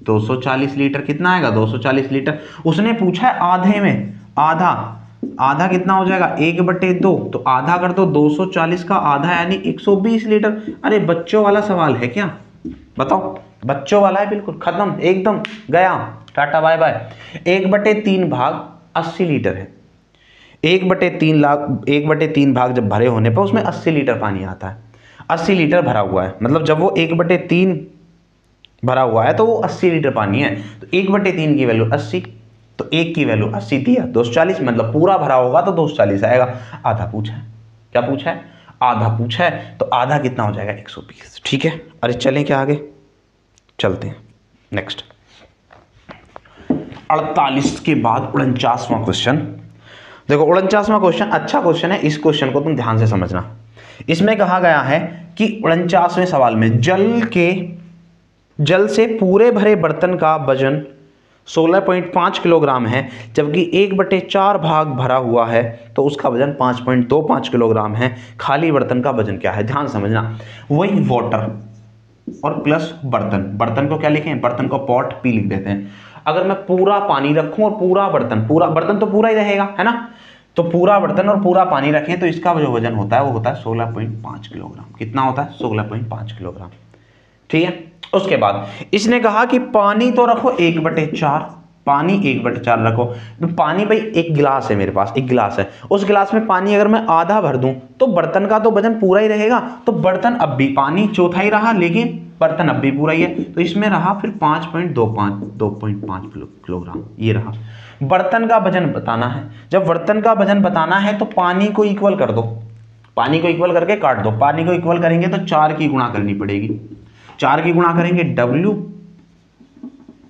240 लीटर। कितना आएगा, 240 लीटर। उसने पूछा है आधे में, आधा कितना हो जाएगा, 1/2। तो आधा कर दो, 240 का आधा यानी 120 लीटर। अरे बच्चों वाला सवाल है क्या, बताओ, बच्चों वाला है बिल्कुल। खत्म, एकदम गया, टाटा बाय बाय। 1/3 भाग 80 लीटर है। 1/3 भाग जब भरे होने पर उसमें 80 लीटर पानी आता है। 80 लीटर भरा हुआ है, मतलब जब वो 1/3 भरा हुआ है तो वो 80 लीटर पानी है। तो 1/3 की वैल्यू 80, तो 1 की वैल्यू 80 थी, 240, मतलब पूरा भरा होगा तो 240 आएगा। आधा पूछा है, क्या पूछा है, आधा पूछा है। तो आधा कितना हो जाएगा, 120। ठीक है, अरे चलें क्या आगे, चलते हैं नेक्स्ट। 48 के बाद 49वां क्वेश्चन। देखो 49वां क्वेश्चन अच्छा क्वेश्चन है, इस क्वेश्चन को तुम ध्यान से समझना। इसमें कहा गया है कि 49वें सवाल में जल से पूरे भरे बर्तन का वजन 16.5 किलोग्राम है, जबकि 1/4 भाग भरा हुआ है तो उसका वजन 5.25 किलोग्राम है। खाली बर्तन का वजन क्या है, ध्यान समझना। वही वाटर और प्लस बर्तन को क्या लिखें, बर्तन को पॉट, पी लिख देते हैं। अगर मैं पूरा पानी रखूं और पूरा बर्तन तो पूरा ही रहेगा, है ना। तो पूरा बर्तन और पूरा पानी रखें तो इसका जो वजन होता है वो होता है 16.5 किलोग्राम। कितना होता है, 16.5 किलोग्राम। ठीक है, उसके बाद इसने कहा कि पानी तो रखो 1/4, पानी 1/4 रखो। तो पानी भाई एक गिलास है, मेरे पास एक गिलास है, उस गिलास में पानी अगर मैं आधा भर दूं तो बर्तन का तो वजन पूरा ही रहेगा। तो बर्तन अब भी, पानी चौथा ही रहा लेकिन बर्तन अब भी पूरा ही है, तो इसमें रहा फिर 2.5 किलोग्राम। ये रहा, बर्तन का वजन बताना है। जब बर्तन का वजन बताना है तो पानी को इक्वल कर दो, पानी को इक्वल करके काट दो। पानी को इक्वल करेंगे तो 4 की गुणा करनी पड़ेगी, 4 की गुणा करेंगे W,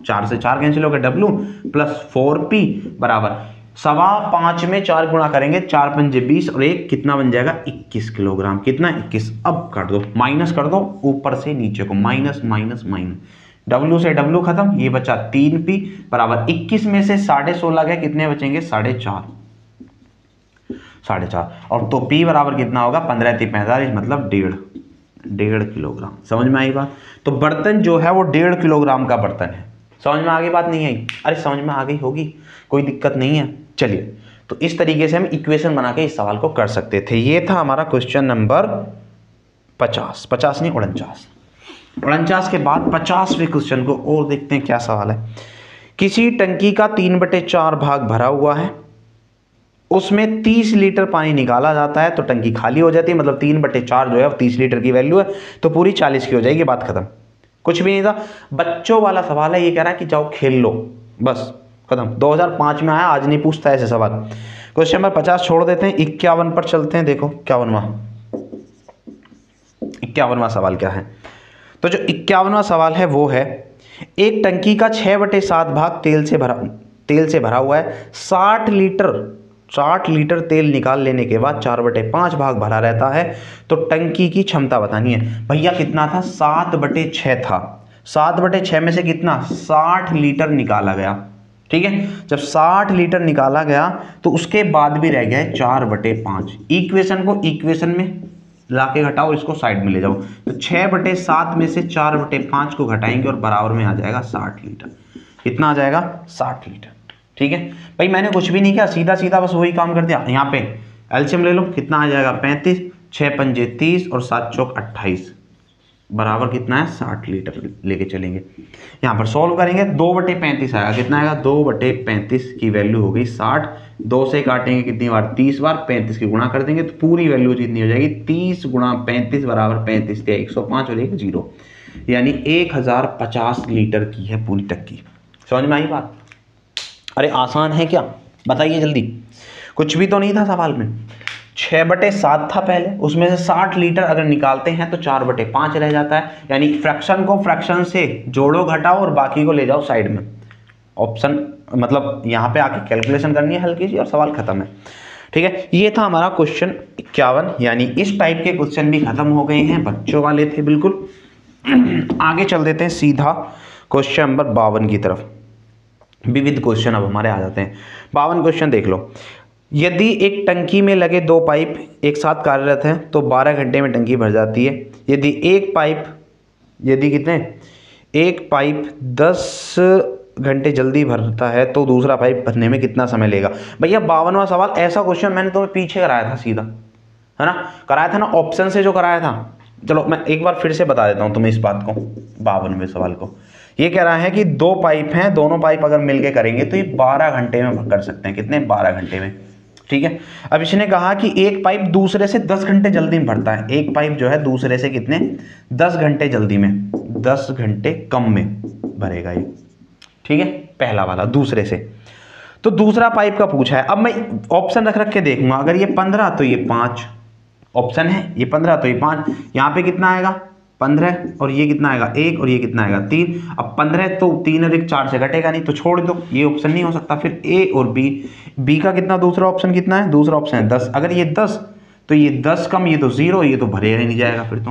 4 से 4 कैंसिल हो गया, W प्लस 4P बराबर 5.25 में 4 गुणा करेंगे, 4 पंजे 20 और 1 कितना बन जाएगा, 21 किलोग्राम। कितना, 21। अब काट दो, माइनस कर दो ऊपर से नीचे को, माइनस माइनस माइनस, W से W खत्म, ये बचा 3P बराबर 21 में से 16.5 गए, कितने बचेंगे, 4.5। और तो P बराबर कितना होगा, 15 × 45 मतलब 1.5 किलोग्राम। समझ में आई बात। तो बर्तन जो है वो 1.5 किलोग्राम का बर्तन है। समझ में आ गई बात, नहीं आई, अरे समझ में आ गई होगी, कोई दिक्कत नहीं है। चलिए, तो इस तरीके से हम इक्वेशन बना के इस सवाल को कर सकते थे। ये था हमारा क्वेश्चन नंबर 50 नहीं 49 के बाद 50वें क्वेश्चन को और देखते हैं क्या सवाल है। किसी टंकी का 3/4 भाग भरा हुआ है उसमें 30 लीटर पानी निकाला जाता है तो टंकी खाली हो जाती है, मतलब 3/4 जो है 30 लीटर की वैल्यू है, तो पूरी 40 की हो जाएगी, बात खत्म। कुछ भी नहीं था, बच्चों वाला सवाल है, ये कह रहा है कि जाओ खेल लो, बस खत्म। 2005 में आया, आज नहीं पूछता ऐसे सवाल। क्वेश्चन नंबर 50 छोड़ देते हैं, 51 पर चलते हैं। देखो 51वां सवाल क्या है। तो जो 51वां सवाल है वो है, एक टंकी का 6/7 भाग तेल से भरा हुआ है। 60 लीटर तेल निकाल लेने के बाद 4/5 भाग भरा रहता है, तो टंकी की क्षमता बतानी है। भैया कितना था, 7/6 था। 7/6 में से कितना, 60 लीटर निकाला गया, ठीक है। जब 60 लीटर निकाला गया तो उसके बाद भी रह गया है 4/5। इक्वेशन को इक्वेशन में लाके घटाओ, इसको साइड में ले जाओ, तो 6/7 में से 4/5 को घटाएंगे और बराबर में आ जाएगा 60 लीटर। कितना आ जाएगा, 60 लीटर, ठीक है। भाई मैंने कुछ भी नहीं किया, सीधा सीधा बस वही काम कर दिया। यहाँ पे एलसीएम ले लो, कितना आ जाएगा 35, 6 पंजे 30 और 7 चौक 28, बराबर कितना है 60 लीटर लेके चलेंगे। यहाँ पर सॉल्व करेंगे, 2/35 आएगा, कितना आएगा 2/35 की वैल्यू हो गई 60। 2 से काटेंगे कितनी बार, 30 बार, 35 की गुणा कर देंगे तो पूरी वैल्यू जितनी हो जाएगी 30 × 35 बराबर 35 × 105 और 1 0, यानी 1050 लीटर की है पूरी टंकी। समझ में आई बात। अरे आसान है क्या, बताइए जल्दी। कुछ भी तो नहीं था सवाल में, 6/7 था पहले, उसमें से 60 लीटर अगर निकालते हैं तो 4/5 रह जाता है, यानी फ्रैक्शन को फ्रैक्शन से जोड़ो घटाओ और बाकी को ले जाओ साइड में। ऑप्शन मतलब यहाँ पे आके कैलकुलेशन करनी है हल्की सी और सवाल खत्म है, ठीक है। ये था हमारा क्वेश्चन 51, यानी इस टाइप के क्वेश्चन भी खत्म हो गए हैं, बच्चों वाले थे बिल्कुल। आगे चल देते हैं सीधा क्वेश्चन नंबर 52 की तरफ। विविध क्वेश्चन अब हमारे आ जाते हैं। 52 क्वेश्चन देख लो। यदि एक टंकी में लगे 2 पाइप एक साथ कार्यरत हैं तो 12 घंटे में टंकी भर जाती है। यदि एक पाइप 10 घंटे जल्दी भरता है तो दूसरा पाइप भरने में कितना समय लेगा। भैया 52वां सवाल, ऐसा क्वेश्चन मैंने तुम्हें पीछे कराया था सीधा, है ना, कराया था ना, ऑप्शन से जो कराया था। चलो मैं एक बार फिर से बता देता हूँ तुम्हें इस बात को, 52वें सवाल को। ये कह रहा है कि 2 पाइप हैं, दोनों पाइप अगर मिलके करेंगे तो ये 12 घंटे में कर सकते हैं। कितने, 12 घंटे में, ठीक है। अब इसने कहा कि एक पाइप दूसरे से 10 घंटे जल्दी में भरता है। एक पाइप जो है दूसरे से कितने, 10 घंटे जल्दी में, 10 घंटे कम में भरेगा ये, ठीक है, पहला वाला दूसरे से। तो दूसरा पाइप का पूछा है। अब मैं ऑप्शन रख के देखूंगा, अगर ये 15 तो ये 5 ऑप्शन है, ये 15 तो ये 5, यहाँ पे कितना आएगा 15 और ये कितना आएगा 1 और ये कितना आएगा 3। अब 15 तो 3 और 1 4 से घटेगा नहीं, तो छोड़ दो, ये ऑप्शन नहीं हो सकता। फिर ए और बी का कितना, दूसरा ऑप्शन कितना है, दूसरा ऑप्शन है 10। अगर ये 10 तो ये 10 कम, ये तो 0, ये तो भरेगा ही नहीं जाएगा फिर तो,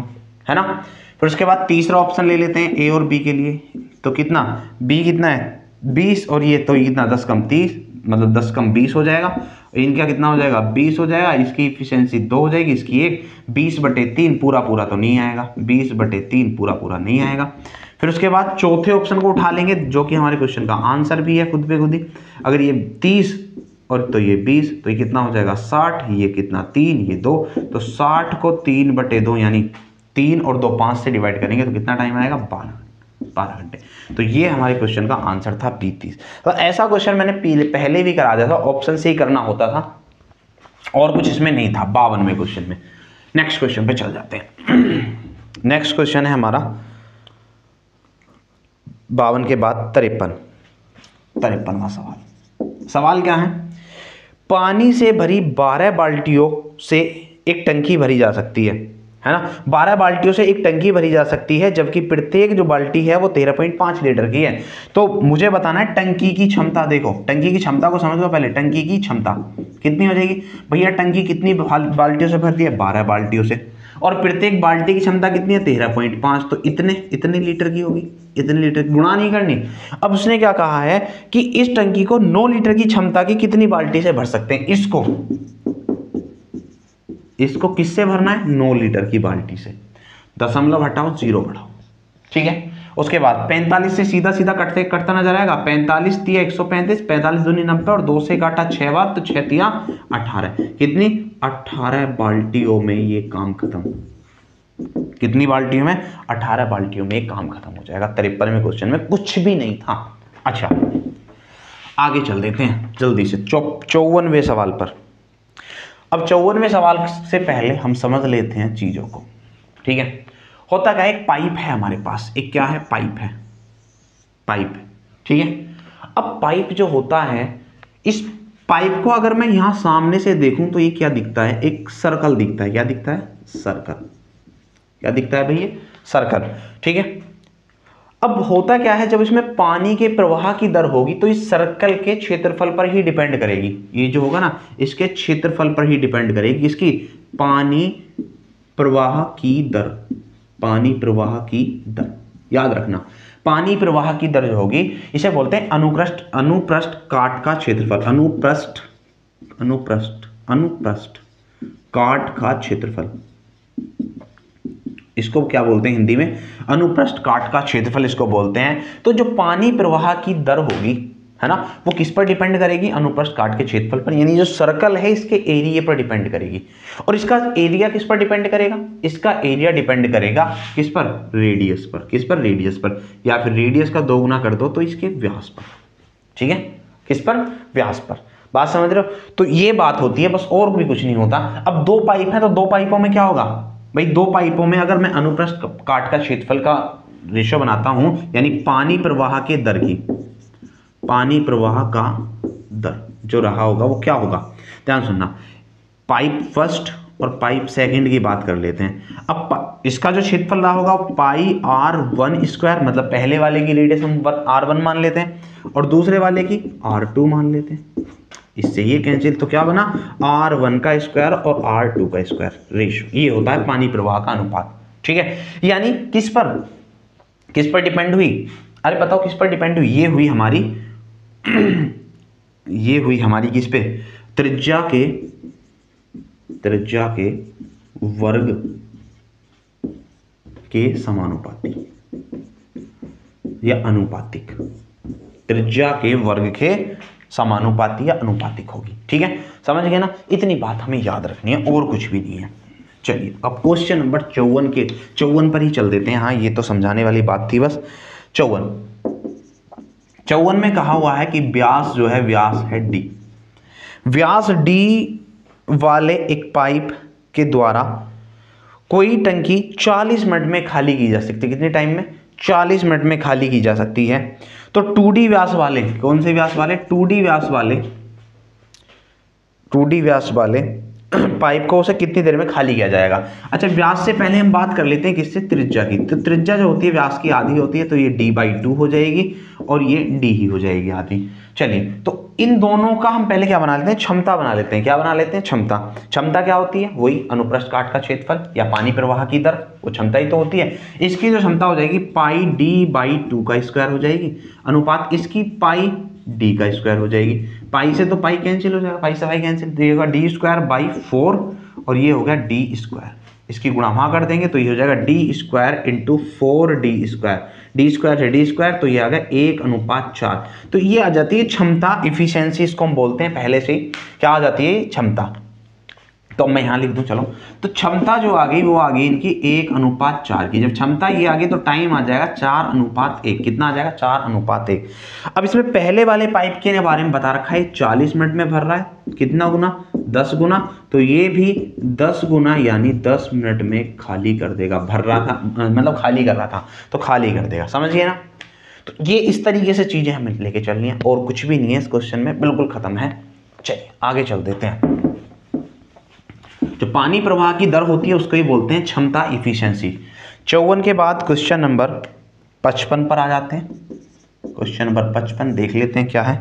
है ना। फिर उसके बाद तीसरा ऑप्शन ले लेते हैं ए और बी के लिए, तो कितना, बी कितना है 20 और ये तो ये कितना 10 कम 30, मतलब 10 कम 20 हो जाएगा। इनका कितना हो जाएगा 20 हो जाएगा, इसकी इफिशियंसी 2 हो जाएगी, इसकी 1, 20/3 पूरा तो नहीं आएगा, 20/3 पूरा नहीं आएगा। फिर उसके बाद चौथे ऑप्शन को उठा लेंगे जो कि हमारे क्वेश्चन का आंसर भी है खुद पे खुद ही। अगर ये 30 और तो ये 20 तो ये कितना हो जाएगा 60, ये कितना 3, ये 2, तो 60 को 3/2 यानी 3 और 2 5 से डिवाइड करेंगे तो कितना टाइम आएगा 12 घंटे। तो ये हमारे क्वेश्चन का आंसर था 30। तो ऐसा क्वेश्चन मैंने पहले भी करा दिया था, ऑप्शन से ही करना होता था और कुछ इसमें नहीं था 52वें क्वेश्चन में। नेक्स्ट क्वेश्चन पे चल जाते हैं। नेक्स्ट क्वेश्चन है हमारा 52 के बाद 53वां सवाल। सवाल क्या है, पानी से भरी 12 बाल्टियों से एक टंकी भरी जा सकती है ना, 12 बाल्टियों से एक टंकी भरी जा सकती है, जबकि प्रत्येक जो बाल्टी है वो 13.5 लीटर की है। तो मुझे बताना है टंकी की क्षमता। देखो टंकी की क्षमता को समझ लो पहले, टंकी की क्षमता कितनी हो जाएगी भैया, टंकी कितनी बाल्टियों से भरती है 12 बाल्टियों से, और प्रत्येक बाल्टी की क्षमता कितनी है 13.5, तो इतने लीटर की होगी, इतने लीटर, गुणा नहीं करनी। अब उसने क्या कहा है कि इस टंकी को 9 लीटर की क्षमता की कितनी बाल्टी से भर सकते हैं। इसको किससे भरना है, 9 लीटर की बाल्टी से। दशमलव हटाओ 0 बढ़ाओ, ठीक है। उसके बाद 45 से सीधा कटता नजर आएगा, 45 × 135, 45 दूनी 90 और 2 से काटा 6 बार तो 6 × 18, कितनी 18 बाल्टियों में ये काम खत्म। कितनी बाल्टियों में, 18 बाल्टियों में काम खत्म हो जाएगा। 53वें क्वेश्चन में कुछ भी नहीं था। अच्छा आगे चल देते हैं जल्दी से 54वें सवाल पर। अब 54वें सवाल से पहले हम समझ लेते हैं चीजों को, ठीक है। होता क्या है, एक पाइप है हमारे पास, एक क्या है, पाइप है, पाइप, ठीक है। अब पाइप जो होता है, इस पाइप को अगर मैं यहां सामने से देखूं तो ये क्या दिखता है, एक सर्कल दिखता है। क्या दिखता है, सर्कल। क्या दिखता है भैया, सर्कल, ठीक है। अब होता क्या है, जब इसमें पानी के प्रवाह की दर होगी तो इस सर्कल के क्षेत्रफल पर ही डिपेंड करेगी। ये जो होगा ना, इसके क्षेत्रफल पर ही डिपेंड करेगी, इसकी पानी प्रवाह की दर, पानी प्रवाह की दर, याद रखना। पानी प्रवाह की दर जो होगी इसे बोलते हैं अनुप्रस्थ काट का क्षेत्रफल, अनुप्रस्थ काट का क्षेत्रफल, इसको क्या बोलते हैं हिंदी में, अनुप्रस्थ काट का क्षेत्रफल इसको बोलते हैं। तो जो पानी प्रवाह की दर होगी, है ना, वो किस पर डिपेंड करेगी, अनुप्रस्थ काट के क्षेत्रफल पर, यानी जो सर्कल है इसके एरिया पर डिपेंड करेगी। और इसका एरिया किस पर डिपेंड करेगा, इसका एरिया डिपेंड करेगा किस पर, रेडियस पर। किस पर, रेडियस पर, या फिर रेडियस का 2 गुना कर दो तो इसके व्यास पर, ठीक है। किस पर, व्यास पर। बात समझ रहे हो, तो ये बात होती है, बस और भी कुछ नहीं होता। अब 2 पाइप है तो 2 पाइपों में क्या होगा भाई, 2 पाइपों में अगर मैं अनुप्रस्थ काट का क्षेत्रफल का रेशो बनाता हूं, यानी पानी प्रवाह के दर की, पानी प्रवाह का दर जो रहा होगा वो क्या होगा, ध्यान सुनना। पाइप फर्स्ट और पाइप सेकंड की बात कर लेते हैं। अब इसका जो क्षेत्रफल रहा होगा पाई r1 स्क्वायर, मतलब पहले वाले की रेडियस हम r1 मान लेते हैं और दूसरे वाले की r2 मान लेते हैं। इससे ये कैंसिल, तो क्या बना, r1 का स्क्वायर और r2 का स्क्वायर रेशो, ये होता है पानी प्रवाह का अनुपात, ठीक है। यानी किस पर डिपेंड हुई, अरे बताओ किस पर डिपेंड हुई, ये हुई हमारी ये हुई हमारी किस पे, त्रिज्या के वर्ग के समानुपाती या अनुपातिक, त्रिज्या के वर्ग के समानुपाती या अनुपातिक होगी, ठीक है। समझ गए ना, इतनी बात हमें याद रखनी है और कुछ भी नहीं है। चलिए अब क्वेश्चन नंबर 54 पर ही चल देते हैं। हाँ, ये तो समझाने वाली बात थी बस। 54 में कहा हुआ है कि व्यास जो है, व्यास है d, व्यास d वाले एक पाइप के द्वारा कोई टंकी 40 मिनट में खाली की जा सकती है। कितने टाइम में, 40 मिनट में खाली की जा सकती है। तो 2D व्यास वाले, कौन से व्यास वाले, 2D व्यास वाले पाइप को उसे कितनी देर में खाली किया जाएगा। अच्छा, व्यास से पहले हम बात कर लेते हैं किससे, त्रिज्या की। तो त्रिज्या जो होती है व्यास की आधी होती है, तो ये d/2 हो जाएगी और ये d ही हो जाएगी आधी। चलिए, तो इन दोनों का हम पहले क्या बना लेते हैं, क्षमता बना लेते हैं। क्या बना लेते हैं, क्षमता। क्षमता क्या होती है, वही अनुप्रस्थ काट का क्षेत्रफल या पानी प्रवाह की दर, वो क्षमता ही तो होती है। इसकी जो क्षमता हो जाएगी पाई d/2 का स्क्वायर हो जाएगी, अनुपात इसकी पाई d का स्क्वायर हो जाएगी। पाई से तो पाई कैंसिल हो जाएगा, पाई से पाई कैंसिल, तो ये होगा d²/4 और ये हो गया d²। इसकी गुणा वहां कर देंगे तो ये हो जाएगा d² इंटू 4d², d² से d², तो ये आ गया 1:4। तो ये आ जाती है क्षमता, इफिशियंसी इसको हम बोलते हैं पहले से ही। क्या आ जाती है, क्षमता। तो मैं यहां लिख दूं, चलो। तो क्षमता जो आ गई वो आ गई इनकी 1:4 की। जब क्षमता ये आ गई तो टाइम आ जाएगा 4:1। कितना आ जाएगा, 4:1। अब इसमें पहले वाले पाइप के बारे में बता रखा है 40 मिनट में भर रहा है, कितना गुना, 10 गुना। तो ये भी 10 गुना यानी 10 मिनट में खाली कर देगा। भर रहा था मतलब खाली कर रहा था तो खाली कर देगा, समझिए ना। तो ये इस तरीके से चीजें हमें लेके चलनी है और कुछ भी नहीं है इस क्वेश्चन में, बिल्कुल खत्म है। चलिए आगे चल देते हैं। जो पानी प्रवाह की दर होती है उसको ही बोलते हैं क्षमता, इफिशियंसी। 54 के बाद क्वेश्चन नंबर 55 पर आ जाते हैं। क्वेश्चन नंबर 55 देख लेते हैं क्या है।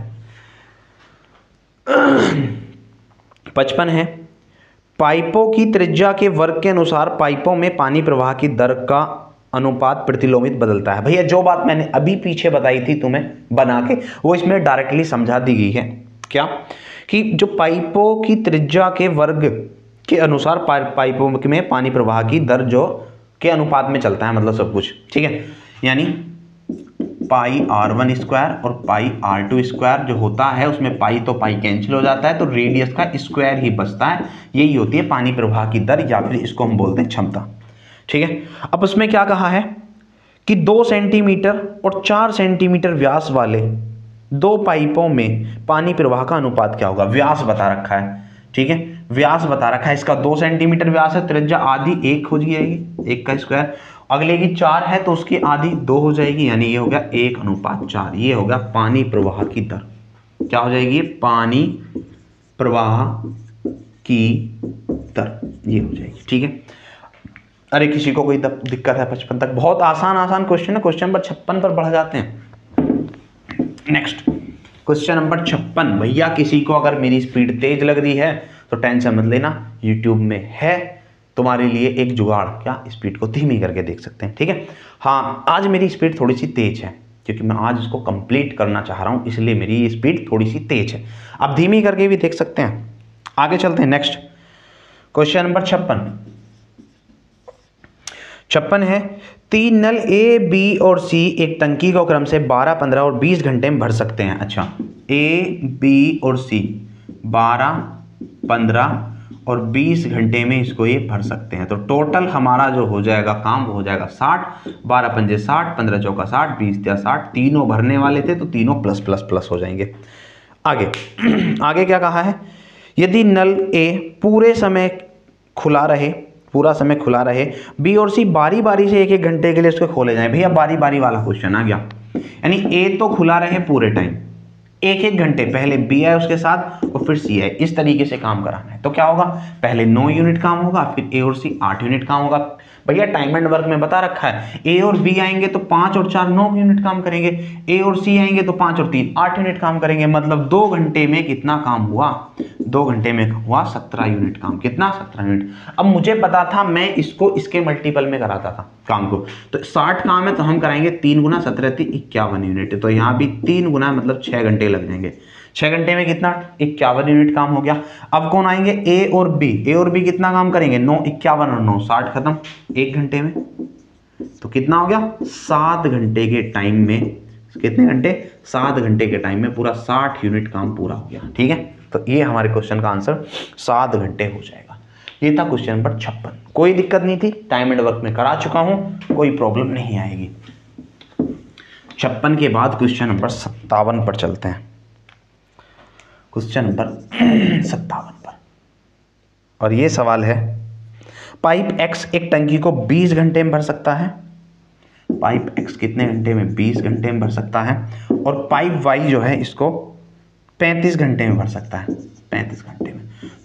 55 है, पाइपों की त्रिज्या के वर्ग के अनुसार पाइपों में पानी प्रवाह की दर का अनुपात प्रतिलोमित बदलता है। भैया जो बात मैंने अभी पीछे बताई थी तुम्हें बना के, वो इसमें डायरेक्टली समझा दी गई है। क्या कि जो पाइपों की त्रिज्या के वर्ग के अनुसार पाइपों में पानी प्रवाह की दर जो के अनुपात में चलता है, मतलब सब कुछ, ठीक है। यानी पाई r1 स्क्वायर और पाई r2 स्क्वायर जो होता है उसमें पाई तो पाई कैंसिल हो जाता है, तो रेडियस का स्क्वायर ही बचता है। यही होती है पानी प्रवाह की दर, या फिर इसको हम बोलते हैं क्षमता, ठीक है। अब उसमें क्या कहा है कि 2 सेंटीमीटर और 4 सेंटीमीटर व्यास वाले 2 पाइपों में पानी प्रवाह का अनुपात क्या होगा, व्यास बता रखा है, ठीक है। व्यास बता रखा है, इसका 2 सेंटीमीटर व्यास है, त्रिज्या आधी 1 हो जाएगी, 1 का स्क्वायर। अगले की 4 है तो उसकी आधी 2 हो जाएगी, यानी ये हो गया 1:4। ये हो गया पानी प्रवाह की दर। क्या हो जाएगी? पानी प्रवाह की दर ये हो जाएगी। ठीक है। अरे किसी को कोई दिक्कत है 55 तक? बहुत आसान क्वेश्चन है। क्वेश्चन नंबर 56 पर बढ़ जाते हैं। Next question number 56। भैया किसी को अगर मेरी स्पीड तेज लग रही है तो टेंशन मत लेना, यूट्यूब में है तुम्हारे लिए एक जुगाड़, क्या स्पीड को धीमी करके देख सकते हैं। ठीक है। हाँ, आज मेरी स्पीड थोड़ी सी तेज है क्योंकि मैं आज इसको कंप्लीट करना चाह रहा हूं, इसलिए मेरी स्पीड थोड़ी सी तेज है। आप धीमी करके भी देख सकते हैं। आगे चलते हैं। नेक्स्ट क्वेश्चन नंबर 56 है, 3 नल ए, बी और सी एक टंकी को क्रम से 12, 15 और 20 घंटे में भर सकते हैं। अच्छा, ए, बी और सी 12, 15 और 20 घंटे में इसको ये भर सकते हैं। तो टोटल हमारा जो हो जाएगा काम वो हो जाएगा 60, 12 पंजे 60, 15 चौका 60, 20 या 60। तीनों भरने वाले थे तो तीनों प्लस प्लस प्लस हो जाएंगे। आगे आगे क्या कहा है? यदि नल ए पूरा समय खुला रहे, बी और सी बारी बारी से 1-1 घंटे के लिए इसको खोले जाएं। भैया बारी बारी वाला क्वेश्चन आ गया, यानी ए तो खुला रहे पूरे टाइम, 1-1 घंटे पहले बी आए उसके साथ और फिर सी आए, इस तरीके से काम कराना है। तो क्या होगा? पहले 9 यूनिट काम होगा, फिर ए और सी 8 यूनिट काम होगा। भैया टाइम एंड वर्क में बता रखा है, ए और बी आएंगे तो 5 और 4 9 यूनिट काम करेंगे, ए और सी आएंगे तो 5 और 3 8 यूनिट काम करेंगे। मतलब 2 घंटे में कितना काम हुआ? 2 घंटे में हुआ 17 यूनिट काम। कितना? 17 यूनिट। अब मुझे पता था, मैं इसको इसके मल्टीपल में कराता था काम को। तो 60 काम है तो हम कराएंगे 3 गुना 17 × 51 यूनिट। तो यहाँ भी 3 गुना मतलब 6 घंटे लग जाएंगे। 6 घंटे में कितना? 51 यूनिट काम हो गया। अब कौन आएंगे? ए और बी कितना काम करेंगे? 9, 51 और 9 60 खत्म 1 घंटे में। तो कितना हो गया? 7 घंटे के टाइम में, कितने घंटे? 7 घंटे के टाइम में पूरा 60 यूनिट काम पूरा हो गया। ठीक है। तो ये हमारे क्वेश्चन का आंसर 7 घंटे हो जाएगा। ये था क्वेश्चन नंबर 56। कोई दिक्कत नहीं थी, टाइम एंड वर्क में करा चुका हूं, कोई प्रॉब्लम नहीं आएगी। 56 के बाद क्वेश्चन नंबर 57 पर चलते हैं। क्वेश्चन नंबर 57 पर, और ये सवाल है, पाइप एक्स एक टंकी को 20 घंटे में भर सकता है। पाइप एक्स कितने घंटे में? 20 घंटे में भर सकता है। और पाइप वाई जो है इसको 35 घंटे में भर सकता है। 35 घंटे में।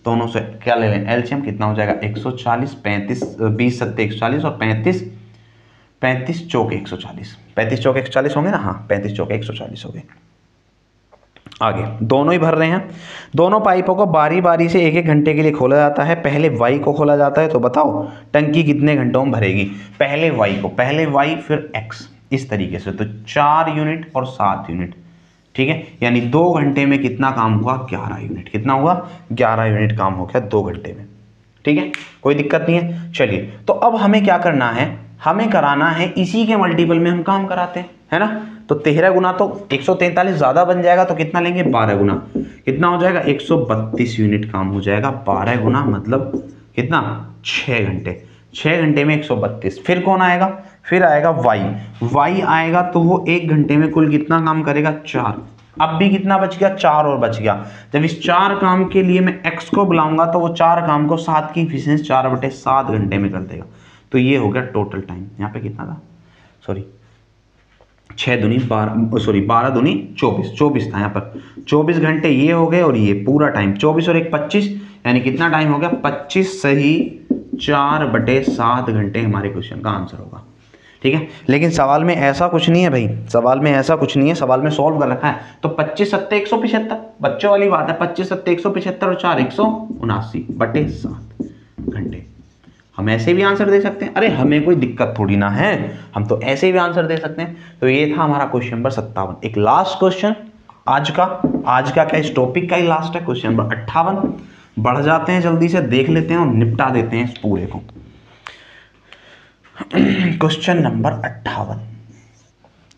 दोनों से क्या ले लें? एलसीएम कितना हो जाएगा? 140, 35 20 7 140 और 35 चौके 140। 35 चौके 140 होंगे ना? हाँ, 35 चौके 140 हो गए। आगे दोनों ही भर रहे हैं। दोनों पाइपों को बारी बारी से 1-1 घंटे के लिए खोला जाता है। पहले वाई को खोला जाता है। तो बताओ टंकी कितने घंटों में भरेगी? पहले वाई फिर एक्स, इस तरीके से। तो 4 यूनिट और 7 यूनिट। ठीक है, यानी 2 घंटे में कितना काम हुआ? 11 यूनिट। कितना हुआ? 11 यूनिट काम हो गया 2 घंटे में। ठीक है, कोई दिक्कत नहीं है। चलिए, तो अब हमें क्या करना है? हमें कराना है इसी के मल्टीपल में हम काम कराते हैं, है ना? तो 13 गुना तो 143 ज्यादा बन जाएगा, तो कितना लेंगे? 12 गुना। कितना हो जाएगा? 132 यूनिट काम हो जाएगा। 12 गुना मतलब कितना? 6 घंटे। 6 घंटे में 132। फिर कौन आएगा? फिर आएगा वाई आएगा, तो वो 1 घंटे में कुल कितना काम करेगा? 4। अब भी कितना बच गया? 4 और बच गया। जब इस 4 काम के लिए मैं x को बुलाऊंगा तो वो 4 काम को 7 की एफिशिएंसी 4/7 घंटे में कर देगा। तो ये हो गया टोटल टाइम। यहाँ पे कितना था? सॉरी, 6 दूनी 12, सॉरी 12 दूनी 24 था यहाँ पर। 24 घंटे ये हो गए और ये पूरा टाइम 24 और 1 25, यानी कितना टाइम हो गया? 25 सही 4/7 घंटे हमारे क्वेश्चन का आंसर होगा। ठीक है, लेकिन सवाल में ऐसा कुछ नहीं है भाई, सवाल में ऐसा कुछ नहीं है। सवाल में सॉल्व कर रखा है तो 25 7 175, बच्चों वाली बात है। 25 7 175 और 4 179/7 घंटे। हम ऐसे भी आंसर दे सकते हैं। अरे हमें कोई दिक्कत थोड़ी ना है, हम तो ऐसे भी आंसर दे सकते हैं। तो ये था हमारा क्वेश्चन नंबर 57। एक लास्ट क्वेश्चन आज का क्या इस टॉपिक का ही लास्ट है, क्वेश्चन नंबर 58। बढ़ जाते हैं, जल्दी से देख लेते हैं और निपटा देते हैं इस पूरे को। क्वेश्चन नंबर 58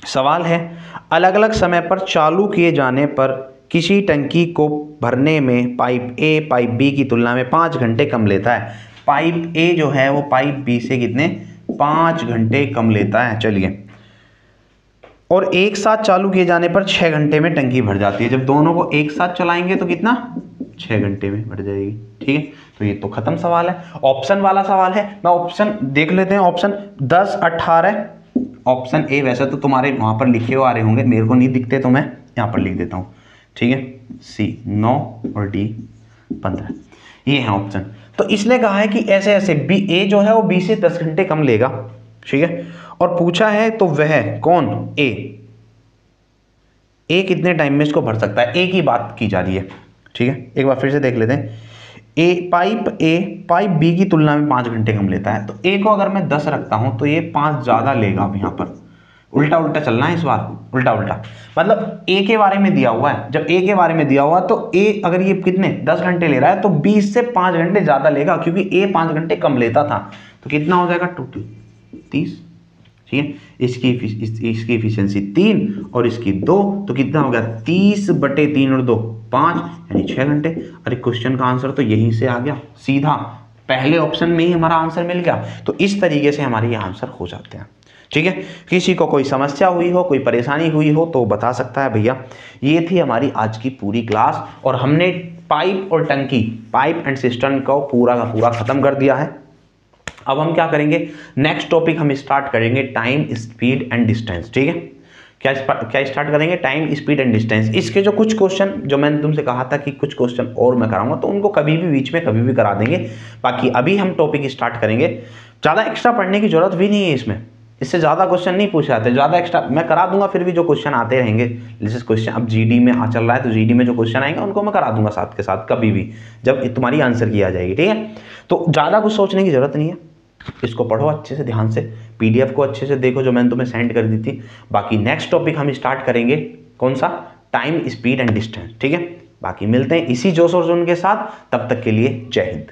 सवाल है, अलग अलग समय पर चालू किए जाने पर किसी टंकी को भरने में पाइप ए पाइप बी की तुलना में 5 घंटे कम लेता है। पाइप ए जो है वो पाइप बी से कितने? 5 घंटे कम लेता है। चलिए, और एक साथ चालू किए जाने पर 6 घंटे में टंकी भर जाती है। जब दोनों को एक साथ चलाएंगे तो कितना? 6 घंटे में बढ़ जाएगी। ठीक है, तो ये तो खत्म सवाल है। ऑप्शन वाला सवाल है, मैं ऑप्शन देख लेते हैं। ऑप्शन 10, 18, ऑप्शन ए वैसे तो तुम्हारे वहां पर लिखे हुए आ रहे होंगे, मेरे को नहीं दिखते तो मैं यहाँ पर लिख देता हूँ। ठीक है, सी 9 और डी 15, ये है ऑप्शन। तो इसने कहा है कि ऐसे ऐसे बी ए जो है वो 20 से 10 घंटे कम लेगा। ठीक है, और पूछा है तो वह कौन, ए कितने टाइम में इसको भर सकता है, ए की बात की जा रही है। ठीक है, एक बार फिर से देख लेते हैं। ए पाइप बी की तुलना में 5 घंटे कम लेता है, तो ए को अगर मैं 10 रखता हूं तो ये 5 ज्यादा लेगा। अब यहां पर उल्टा उल्टा चलना है इस बार, उल्टा उल्टा, मतलब ए के बारे में दिया हुआ है, जब ए के बारे में दिया हुआ तो ए अगर ये कितने 10 घंटे ले रहा है तो 20 से 5 घंटे ज्यादा लेगा, क्योंकि ए 5 घंटे कम लेता था। तो कितना हो जाएगा टोटल 30। ठीक है, इसकी इफिशियंसी 3 और इसकी 2, तो कितना हो गया 30/3 और 2 5, यानी 6 घंटे। अरे क्वेश्चन का आंसर तो यहीं से आ गया सीधा, पहले ऑप्शन में ही हमारा आंसर मिल गया। तो इस तरीके से हमारे ये आंसर हो जाते हैं। ठीक है, किसी को कोई समस्या हुई हो, कोई परेशानी हुई हो तो बता सकता है भैया। ये थी हमारी आज की पूरी क्लास, और हमने पाइप और टंकी, पाइप एंड सिस्टम को पूरा का पूरा खत्म कर दिया है। अब हम क्या करेंगे, नेक्स्ट टॉपिक हम स्टार्ट करेंगे टाइम, स्पीड एंड डिस्टेंस। ठीक है, क्या स्टार्ट करेंगे, टाइम, स्पीड एंड डिस्टेंस। इसके जो कुछ क्वेश्चन जो मैंने तुमसे कहा था कि कुछ क्वेश्चन और मैं कराऊंगा, तो उनको कभी भी बीच में कभी भी करा देंगे। बाकी अभी हम टॉपिक स्टार्ट करेंगे। ज़्यादा एक्स्ट्रा पढ़ने की जरूरत भी नहीं है इसमें, इससे ज़्यादा क्वेश्चन नहीं पूछे जाते, ज़्यादा एक्स्ट्रा मैं करा दूंगा, फिर भी जो क्वेश्चन आते रहेंगे, जैसे क्वेश्चन अब जीडी में चल रहा है, तो जीडी में जो क्वेश्चन आएंगे उनको मैं करा दूंगा साथ के साथ, कभी भी जब तुम्हारी आंसर की आ जाएगी। ठीक है, तो ज़्यादा कुछ सोचने की जरूरत नहीं है, इसको पढ़ो अच्छे से, ध्यान से, पीडीएफ को अच्छे से देखो जो मैंने तुम्हें सेंड कर दी थी। बाकी नेक्स्ट टॉपिक हम स्टार्ट करेंगे कौन सा, टाइम, स्पीड एंड डिस्टेंस। ठीक है, बाकी मिलते हैं इसी जोश और जुनून के साथ, तब तक के लिए जय हिंद।